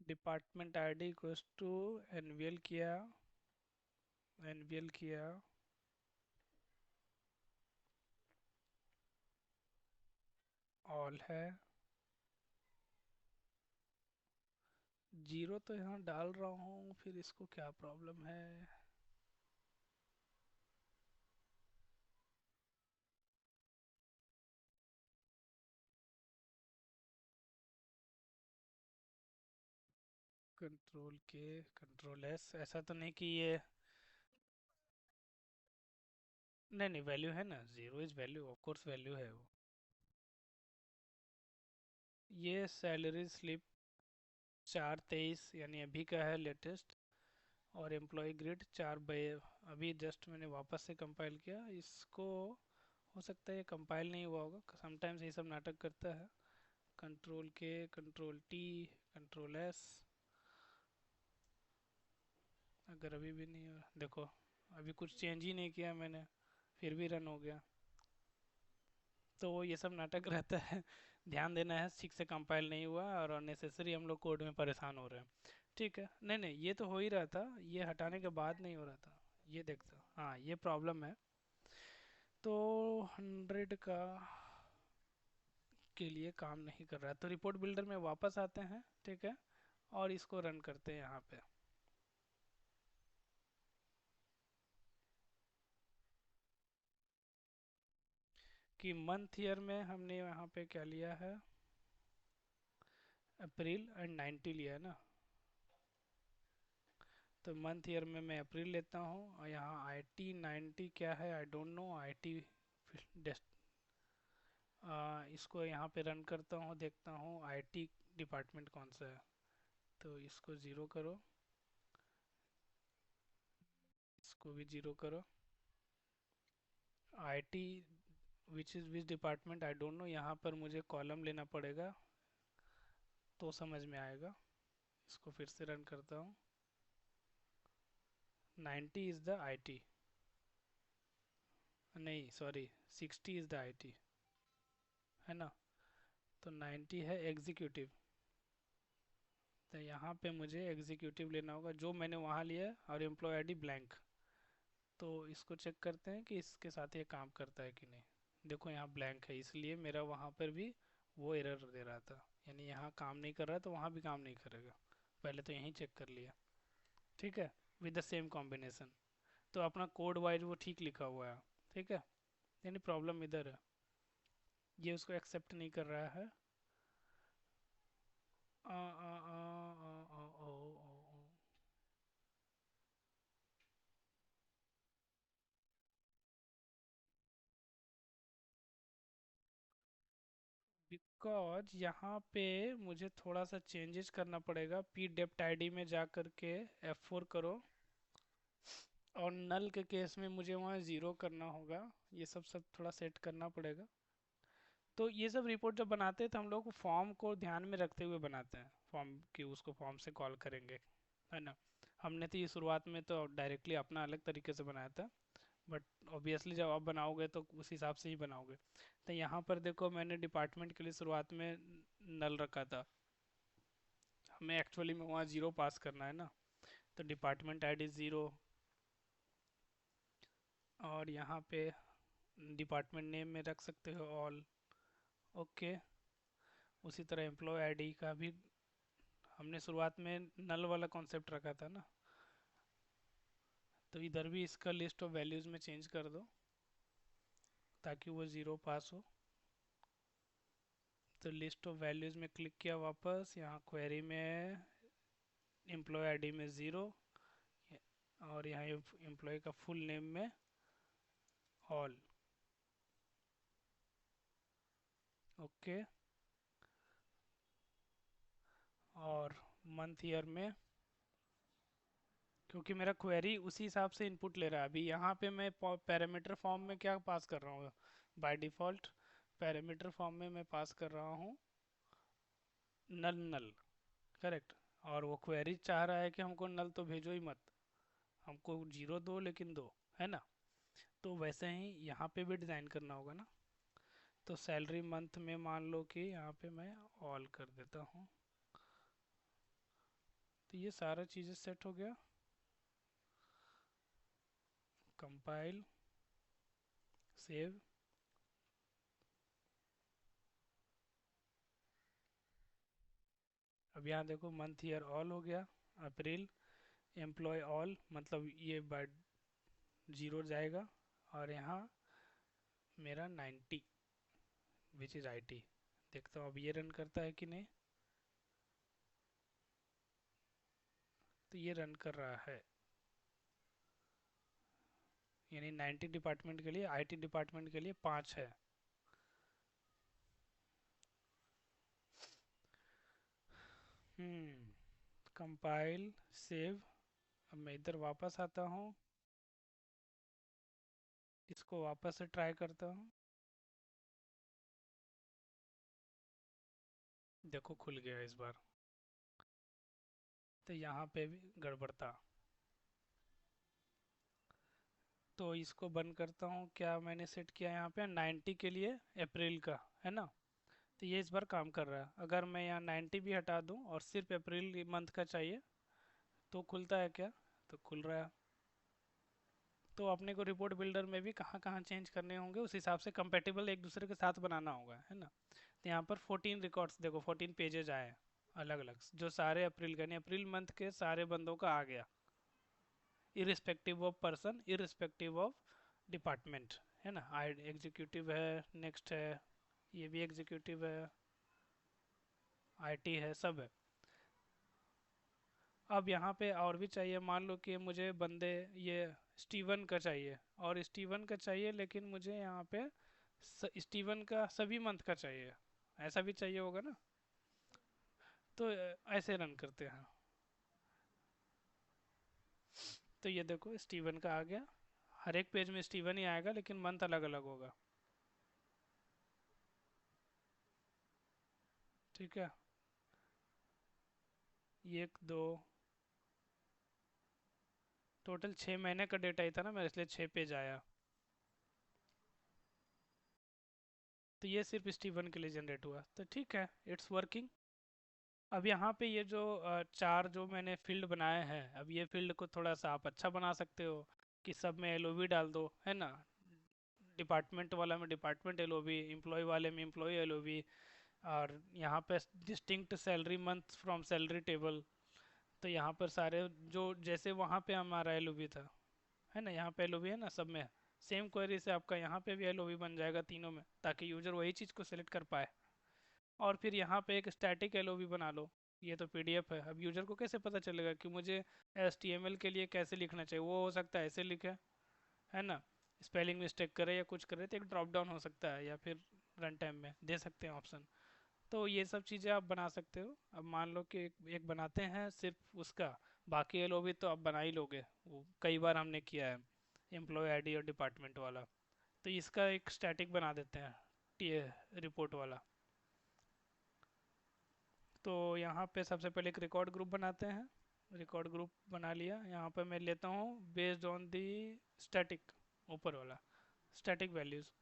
डिपार्टमेंट आईडी इक्वल्स टू एनवीएल किया, एनवीएल किया, ऑल है, जीरो तो यहाँ डाल रहा हूँ, फिर इसको क्या प्रॉब्लम है? कंट्रोल K, कंट्रोल S, ऐसा तो नहीं कि ये नहीं नहीं, वैल्यू है ना, zero is value, of course value है वो। ये सैलरी स्लिप 4/23 यानी अभी का है लेटेस्ट। और एम्प्लॉय ग्रिड 4 अभी जस्ट मैंने वापस से कंपाइल किया इसको। हो सकता है ये कंपाइल नहीं हुआ होगा, समटाइम्स ये सब नाटक करता है। कंट्रोल के, कंट्रोल T, कंट्रोल S। अगर अभी भी नहीं हो, देखो अभी कुछ चेंज ही नहीं किया मैंने, फिर भी रन हो गया। तो ये सब नाटक रहता है। ध्यान देना है, ठीक से कंपाइल नहीं हुआ और अननेसेसरी हम लोग कोड में परेशान हो रहे हैं। ठीक है, नहीं नहीं, ये तो हो ही रहा था, ये हटाने के बाद नहीं हो रहा था। ये देखता, हाँ ये प्रॉब्लम है। तो 100 का के लिए काम नहीं कर रहा है, तो रिपोर्ट बिल्डर में वापस आते हैं। ठीक है, और इसको रन करते हैं यहाँ पे। कि मंथ ईयर में हमने यहाँ पे क्या लिया है, अप्रैल एंड 90 लिया है ना। तो मंथ ईयर में मैं अप्रैल लेता हूँ, और यहाँ IT90 क्या है, आई डोंट नो। IT इसको यहाँ पे रन करता हूँ, देखता हूँ IT डिपार्टमेंट कौन सा है। तो इसको ज़ीरो करो, इसको भी ज़ीरो करो। IT which is which department I don't know, यहाँ पर मुझे कॉलम लेना पड़ेगा तो समझ में आएगा। इसको फिर से रन करता हूँ। 90 इज़ द IT, नहीं सॉरी, 60 इज़ द IT, है ना। तो 90 है एग्जीक्यूटिव। तो यहाँ पे मुझे एग्जीक्यूटिव लेना होगा जो मैंने वहाँ लिया है, और एम्प्लॉय ID ब्लैंक। तो इसको चेक करते हैं कि इसके साथ ये काम करता है कि नहीं। देखो यहाँ ब्लैंक है, इसलिए मेरा वहाँ पर भी वो एरर दे रहा था, यानी यहाँ काम नहीं कर रहा है तो वहाँ भी काम नहीं करेगा। पहले तो यहीं चेक कर लिया। ठीक है, विद द सेम कॉम्बिनेशन। तो अपना कोड वाइज वो ठीक लिखा हुआ है। ठीक है, यानी प्रॉब्लम इधर है, ये उसको एक्सेप्ट नहीं कर रहा है। आ, आ, आ, आ, आ, ओ, ओ, ओ। बिकॉज यहाँ पे मुझे थोड़ा सा चेंजेस करना पड़ेगा। पी डेप्ट आईडी में जा करके F4 करो, और नल के केस में मुझे वहाँ ज़ीरो करना होगा। ये सब सब थोड़ा सेट करना पड़ेगा। तो ये सब रिपोर्ट जब बनाते हैं तो हम लोग फॉर्म को ध्यान में रखते हुए बनाते हैं, फॉर्म की उसको फॉर्म से कॉल करेंगे, है ना। हमने तो ये शुरुआत में तो डायरेक्टली अपना अलग तरीके से बनाया था, बट ऑब्वियसली जब आप बनाओगे तो उस हिसाब से ही बनाओगे। तो यहाँ पर देखो मैंने डिपार्टमेंट के लिए शुरुआत में नल रखा था, हमें एक्चुअली में वहाँ ज़ीरो पास करना है ना। तो डिपार्टमेंट ID ज़ीरो, और यहाँ पे डिपार्टमेंट नेम में रख सकते हो ऑल। ओके, उसी तरह एम्प्लॉय ID का भी हमने शुरुआत में नल वाला कॉन्सेप्ट रखा था ना। तो इधर भी इसका लिस्ट ऑफ वैल्यूज़ में चेंज कर दो ताकि वो ज़ीरो पास हो। तो लिस्ट ऑफ वैल्यूज़ में क्लिक किया, वापस यहाँ क्वेरी में एम्प्लॉय ID में ज़ीरो, और यहाँ एम्प्लॉय का फुल नेम में ऑल। ओके, और मंथ ईयर में, क्योंकि मेरा क्वेरी उसी हिसाब से इनपुट ले रहा है। अभी यहाँ पे मैं पैरामीटर फॉर्म में क्या पास कर रहा हूँ, बाय डिफ़ॉल्ट पैरामीटर फॉर्म में मैं पास कर रहा हूँ नल नल, करेक्ट। और वो क्वेरी चाह रहा है कि हमको नल तो भेजो ही मत, हमको जीरो दो लेकिन दो, है ना। तो वैसे ही यहाँ पे भी डिज़ाइन करना होगा ना। तो सैलरी मंथ में मान लो कि यहाँ पे मैं ऑल कर देता हूँ। तो ये सारा चीज़ें सेट हो गया। Compile, save. अब यहाँ देखो मंथ ईयर ऑल हो गया, अप्रैल। एम्प्लॉय ऑल मतलब ये बाय ज़ीरो जाएगा, और यहाँ मेरा 90 विच इज़ IT। देखता हूँ अब ये रन करता है कि नहीं। तो ये रन कर रहा है, यानी 90 डिपार्टमेंट के लिए, आईटी डिपार्टमेंट के लिए 5 है। Compile, save. अब मैं इधर वापस आता हूँ, इसको वापस से ट्राई करता हूँ। देखो खुल गया इस बार। तो यहाँ पे भी गड़बड़ था। तो इसको बंद करता हूँ। क्या मैंने सेट किया यहाँ पे 90 के लिए, अप्रैल का, है ना? तो ये इस बार काम कर रहा है। अगर मैं यहाँ 90 भी हटा दूँ और सिर्फ अप्रैल मंथ का चाहिए तो खुलता है क्या? तो खुल रहा है। तो अपने को रिपोर्ट बिल्डर में भी कहाँ कहाँ चेंज करने होंगे, उस हिसाब से कंपेटेबल एक दूसरे के साथ बनाना होगा, है ना? तो यहाँ पर 14 रिकॉर्ड्स देखो, 14 पेजेज आए हैं अलग अलग, जो सारे अप्रैल का, यानी अप्रैल मंथ के सारे बंदों का आ गया, irrespective of person, irrespective of department, है ना? आई एग्जीक्यूटिव है, नेक्स्ट है, ये भी एग्जीक्यूटिव है, आईटी है, सब है। अब यहाँ पे और भी चाहिए, मान लो कि मुझे बंदे, ये स्टीवन का चाहिए, और स्टीवन का चाहिए, लेकिन मुझे यहाँ पे स्टीवन का सभी मंथ का चाहिए, ऐसा भी चाहिए होगा ना? तो ऐसे रन करते हैं। तो ये देखो स्टीवन का आ गया, हर एक पेज में स्टीवन ही आएगा लेकिन मंथ अलग अलग होगा। ठीक है, ये एक दो, टोटल 6 महीने का डेटा ही था ना मेरा, इसलिए 6 पेज आया। तो ये सिर्फ स्टीवन के लिए जनरेट हुआ, तो ठीक है, इट्स वर्किंग। अब यहाँ पे ये जो चार जो मैंने फील्ड बनाए हैं, अब ये फील्ड को थोड़ा सा आप अच्छा बना सकते हो कि सब में एलओवी डाल दो, है ना? डिपार्टमेंट वाला में डिपार्टमेंट एलओवी, एम्प्लॉय वाले में एम्प्लॉय एलओवी, और यहाँ पे distinct salary month from salary table. तो यहाँ पर सारे जो, जैसे वहाँ पे हमारा एलओवी था, है ना, यहाँ पे एलओवी है ना सब में, सेम क्वेरी से आपका यहाँ पे भी एलओवी बन जाएगा तीनों में, ताकि यूजर वही चीज़ को सिलेक्ट कर पाए। और फिर यहाँ पे एक स्टैटिक एलओवी बना लो। ये तो पीडीएफ है, अब यूजर को कैसे पता चलेगा कि मुझे एचटीएमएल के लिए कैसे लिखना चाहिए? वो हो सकता है ऐसे लिखे, है ना, स्पेलिंग मिस्टेक करे या कुछ करे, तो एक ड्रॉप डाउन हो सकता है, या फिर रन टाइम में दे सकते हैं ऑप्शन। तो ये सब चीज़ें आप बना सकते हो। अब मान लो कि एक बनाते हैं सिर्फ उसका, बाकी एलओवी तो आप बना ही लोगे, वो कई बार हमने किया है, एम्प्लॉय आईडी और डिपार्टमेंट वाला। तो इसका एक स्टैटिक बना देते हैं, टी रिपोर्ट वाला। तो यहाँ पे सबसे पहले एक रिकॉर्ड ग्रुप बनाते हैं। रिकॉर्ड ग्रुप बना लिया, यहाँ पे मैं लेता हूँ बेस्ड ऑन दी स्टैटिक, ऊपर वाला स्टैटिक वैल्यूज़।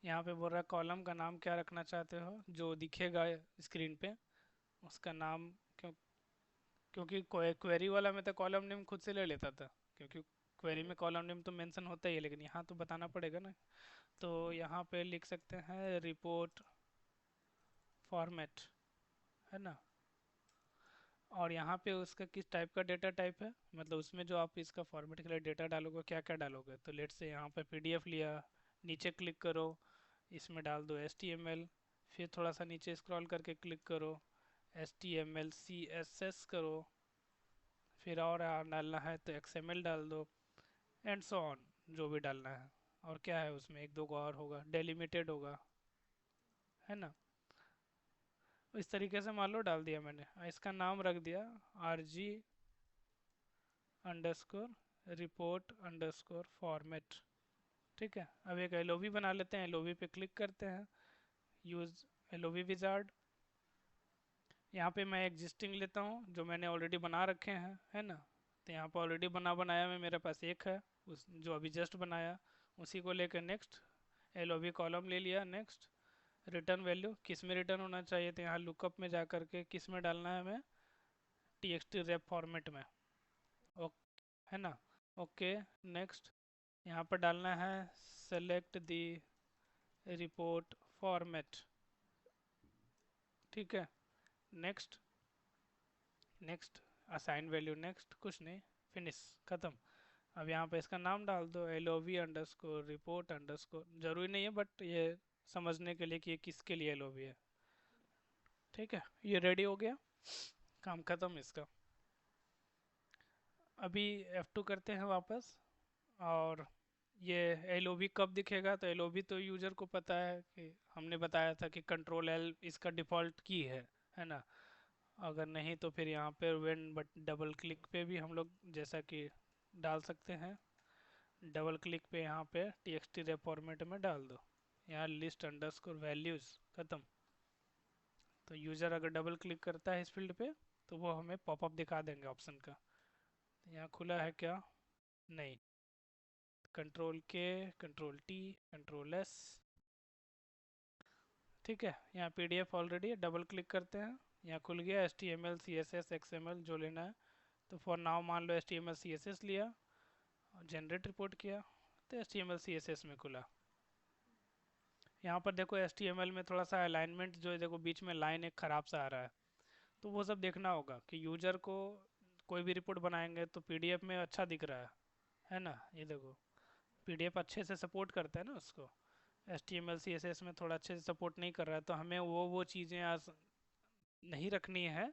यहाँ पे बोल रहा है कॉलम का नाम क्या रखना चाहते हो, जो दिखेगा स्क्रीन पे उसका नाम। क्यों? क्योंकि क्वेरी वाला में तो कॉलम नेम खुद से ले लेता था, क्योंकि क्वेरी में कॉलम नेम तो मेंशन होता ही है, लेकिन यहाँ तो बताना पड़ेगा ना। तो यहाँ पे लिख सकते हैं रिपोर्ट फॉर्मेट, है ना? और यहाँ पे उसका किस टाइप का डेटा टाइप है, मतलब उसमें जो आप इसका फॉर्मेट के लिए डेटा डालोगे क्या क्या डालोगे। तो लेट से यहाँ पे पीडीएफ लिया, नीचे क्लिक करो, इसमें डाल दो एचटीएमएल, फिर थोड़ा सा नीचे स्क्रॉल करके क्लिक करो, एचटीएमएल सीएसएस करो, फिर और डालना है तो एक्सएमएल डाल दो, एंड सो ऑन, जो भी डालना है। और क्या है उसमें, एक दो को और होगा, डेलिमिटेड होगा, है ना? इस तरीके से मान लो डाल दिया मैंने, इसका नाम रख दिया RG underscore report underscore format. ठीक है, अब एक एलओवी बना लेते हैं, एलओवी पे क्लिक करते हैं, यूज एलओवी विजार्ड। यहाँ पे मैं एग्जिस्टिंग लेता हूँ जो मैंने ऑलरेडी बना रखे हैं, है ना? तो यहाँ पर ऑलरेडी बनाया में मेरे पास एक है, उस जो अभी जस्ट बनाया, उसी को लेकर नेक्स्ट, एलओवी कॉलम ले लिया, नेक्स्ट। रिटर्न वैल्यू किस में रिटर्न होना चाहिए, तो यहाँ लुकअप में जा करके किस में डालना है हमें, T X T rape format में, ओके, है ना? Okay, next. यहाँ पर डालना है सेलेक्ट दी रिपोर्ट फॉर्मेट। ठीक है, next, next, assign value next, कुछ नहीं, फिनिश, ख़त्म। अब यहाँ पे इसका नाम डाल दो L O V under score report under score, जरूरी नहीं है बट ये समझने के लिए कि ये किसके लिए एल ओ वी है। ठीक है, ये रेडी हो गया, काम ख़त्म इसका। अभी F2 करते हैं वापस। और ये एल ओ वी कब दिखेगा, तो एल ओ वी तो यूजर को पता है कि हमने बताया था कि कंट्रोल एल इसका डिफ़ॉल्ट की है ना। अगर नहीं तो फिर यहाँ पे वेन बट डबल क्लिक पे भी हम लोग जैसा कि डाल सकते हैं। डबल क्लिक पे यहाँ पे टी एक्स टी फॉर्मेट में डाल दो। यहाँ लिस्ट अंडरस्कोर वैल्यूज़ ख़त्म। तो यूज़र अगर डबल क्लिक करता है इस फील्ड पे तो वो हमें पॉपअप दिखा देंगे ऑप्शन का। तो यहाँ खुला है क्या? नहीं। कंट्रोल के, कंट्रोल टी, कंट्रोल एस। ठीक है, यहाँ पीडीएफ ऑलरेडी है, डबल क्लिक करते हैं। यहाँ खुल गया H T M L C S S X M L जो लेना है। तो फॉर नाउ मान लो H T M L C S S लिया और जनरेट रिपोर्ट किया तो H T M L C S S में खुला। यहाँ पर देखो एच टी एम एल में थोड़ा सा अलाइनमेंट जो है, देखो बीच में लाइन एक ख़राब सा आ रहा है। तो वो सब देखना होगा कि यूजर को कोई भी रिपोर्ट बनाएंगे तो पीडीएफ में अच्छा दिख रहा है ना। ये देखो पीडीएफ अच्छे से सपोर्ट करता है ना उसको। H T M L C S S में थोड़ा अच्छे से सपोर्ट नहीं कर रहा है, तो हमें वो चीज़ें आज नहीं रखनी है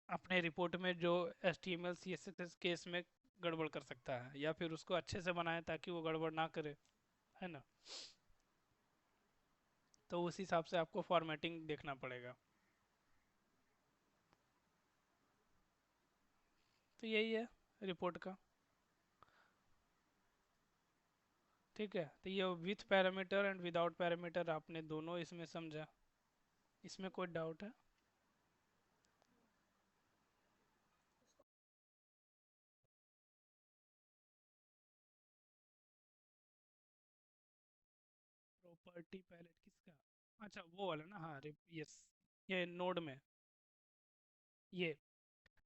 अपने रिपोर्ट में जो H T M L C S S case में गड़बड़ कर सकता है, या फिर उसको अच्छे से बनाएं ताकि वो गड़बड़ ना करे, है ना। तो उस हिसाब से आपको फॉर्मेटिंग देखना पड़ेगा। तो यही है रिपोर्ट का। ठीक है, तो ये with parameter and without parameter आपने दोनों इसमें समझा। इसमें कोई डाउट है? प्रॉपर्टी पैलेट किसका? अच्छा वो वाला ना, हाँ यस। ये नोड में। ये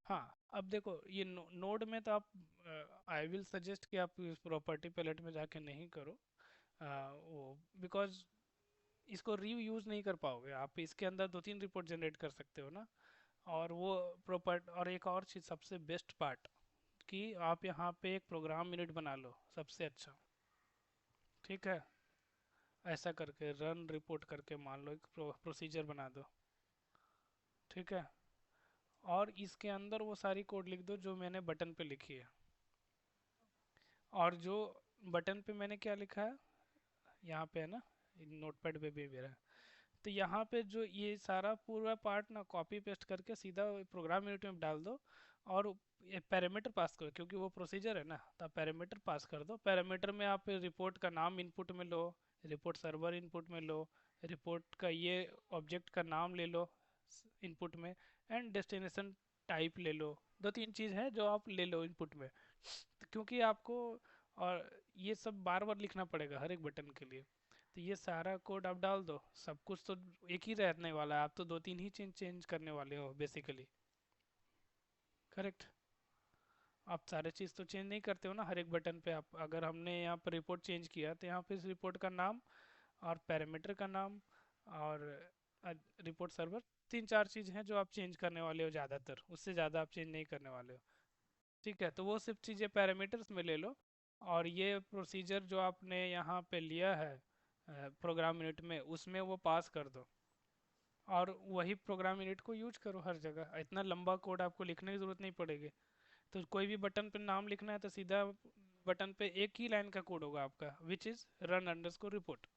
हाँ। अब देखो ये नोड में तो आप, आई विल सजेस्ट कि आप इस प्रॉपर्टी पैलेट में जाके नहीं करो। वो बिकॉज इसको रीयूज नहीं कर पाओगे आप। इसके अंदर दो तीन रिपोर्ट जनरेट कर सकते हो ना। और वो प्रॉपर्ट, और एक और चीज़ सबसे बेस्ट पार्ट कि आप यहाँ पे एक प्रोग्राम मिनट बना लो सबसे अच्छा। ठीक है, ऐसा करके रन रिपोर्ट करके मान लो एक प्रोसीजर बना दो। ठीक है, और इसके अंदर वो सारी कोड लिख दो जो मैंने बटन पे लिखी है। और जो बटन पे मैंने क्या लिखा है, यहाँ पे है ना, नोटपैड पे भी मेरा है। तो यहाँ पे जो ये सारा पूरा पार्ट ना कॉपी पेस्ट करके सीधा प्रोग्राम यूनिट में डाल दो। और ये पैरामीटर पास करो क्योंकि वो प्रोसीजर है ना, तो आप पैरामीटर पास कर दो। पैरामीटर में आप रिपोर्ट का नाम इनपुट में लो, रिपोर्ट सर्वर इनपुट में लो, रिपोर्ट का ये ऑब्जेक्ट का नाम ले लो इनपुट में, एंड डेस्टिनेशन टाइप ले लो। दो तीन चीज़ है जो आप ले लो इनपुट में। तो क्योंकि आपको और ये सब बार बार लिखना पड़ेगा हर एक बटन के लिए। तो ये सारा कोड आप डाल दो, सब कुछ तो एक ही रहने वाला है। आप तो दो तीन ही चेंज चेंज करने वाले हो बेसिकली। करेक्ट। आप सारे चीज़ तो चेंज नहीं करते हो ना हर एक बटन पे। आप अगर हमने यहाँ पर रिपोर्ट चेंज किया तो यहाँ पे इस रिपोर्ट का नाम और पैरामीटर का नाम और रिपोर्ट सर्वर, तीन चार चीज़ हैं जो आप चेंज करने वाले हो ज़्यादातर, उससे ज़्यादा आप चेंज नहीं करने वाले हो। ठीक है, तो वो सिर्फ चीज़ें पैरामीटर्स में ले लो। और ये प्रोसीजर जो आपने यहाँ पे लिया है प्रोग्राम यूनिट में, उसमें वो पास कर दो। और वही प्रोग्राम यूनिट को यूज करो हर जगह। इतना लंबा कोड आपको लिखने की ज़रूरत नहीं पड़ेगी। तो कोई भी बटन पे नाम लिखना है तो सीधा बटन पे एक ही लाइन का कोड होगा आपका, which is run underscore report.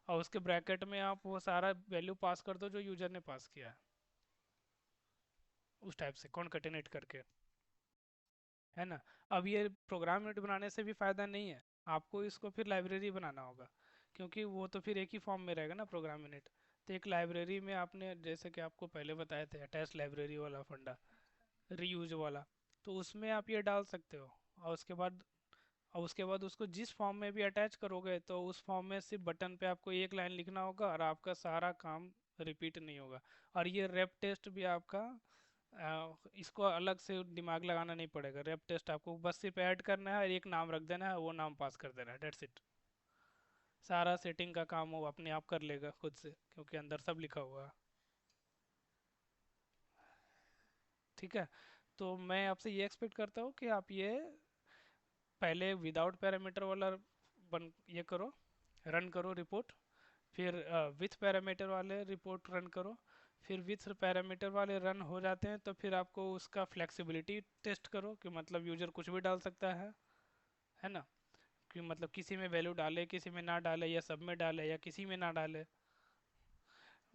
और उसके ब्रैकेट में आप वो सारा वैल्यू पास कर दो जो यूजर ने पास किया है, उस टाइप से कॉन्कैटिनेट करके, है ना। अब ये प्रोग्राम यूनिट बनाने से भी फ़ायदा नहीं है, आपको इसको फिर लाइब्रेरी बनाना होगा। क्योंकि वो तो फिर एक ही फॉर्म में रहेगा ना प्रोग्राम यूनिट। तो एक लाइब्रेरी में आपने जैसे कि आपको पहले बताए थे अटैच लाइब्रेरी वाला फंडा, रीयूज वाला, तो उसमें आप ये डाल सकते हो। और उसके बाद उसको जिस फॉर्म में भी अटैच करोगे तो उस फॉर्म में सिर्फ बटन पे आपको एक लाइन लिखना होगा और आपका सारा काम रिपीट नहीं होगा। और ये रैप टेस्ट भी आपका इसको अलग से दिमाग लगाना नहीं पड़ेगा। रैप टेस्ट आपको बस सिर्फ ऐड करना है और एक नाम रख देना है, वो नाम पास कर देना है, डेट्स इट। सारा सेटिंग का काम वो अपने आप कर लेगा खुद से क्योंकि अंदर सब लिखा हुआ है। ठीक है, तो मैं आपसे ये एक्सपेक्ट करता हूँ कि आप ये पहले विदाउट पैरामीटर वाला बन ये करो, रन करो रिपोर्ट। फिर विथ पैरामीटर वाले रिपोर्ट रन करो। फिर विथ पैरामीटर वाले रन हो जाते हैं तो फिर आपको उसका फ्लेक्सिबिलिटी टेस्ट करो कि मतलब यूजर कुछ भी डाल सकता है ना, कि मतलब किसी में वैल्यू डाले, किसी में ना डाले, या सब में डाले या किसी में ना डाले,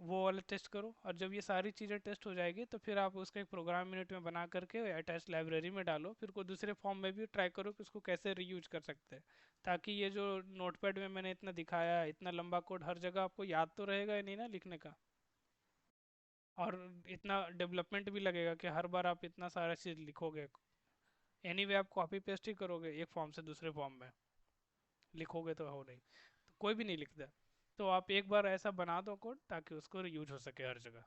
वो वाला टेस्ट करो। और जब ये सारी चीज़ें टेस्ट हो जाएगी तो फिर आप उसका एक प्रोग्राम यूनिट में बना करके अटैच लाइब्रेरी में डालो, फिर कोई दूसरे फॉर्म में भी ट्राई करो कि उसको कैसे रीयूज कर सकते हैं, ताकि ये जो नोटपैड में मैंने इतना दिखाया है, इतना लंबा कोड हर जगह आपको याद तो रहेगा ही नहीं ना लिखने का। और इतना डेवलपमेंट भी लगेगा कि हर बार आप इतना सारा चीज़ लिखोगे। एनीवे आप कॉपी पेस्ट ही करोगे एक फॉर्म से दूसरे फॉर्म में, लिखोगे तो हो नहीं, तो कोई भी नहीं लिखता। तो आप एक बार ऐसा बना दो कोड ताकि उसको यूज हो सके हर जगह।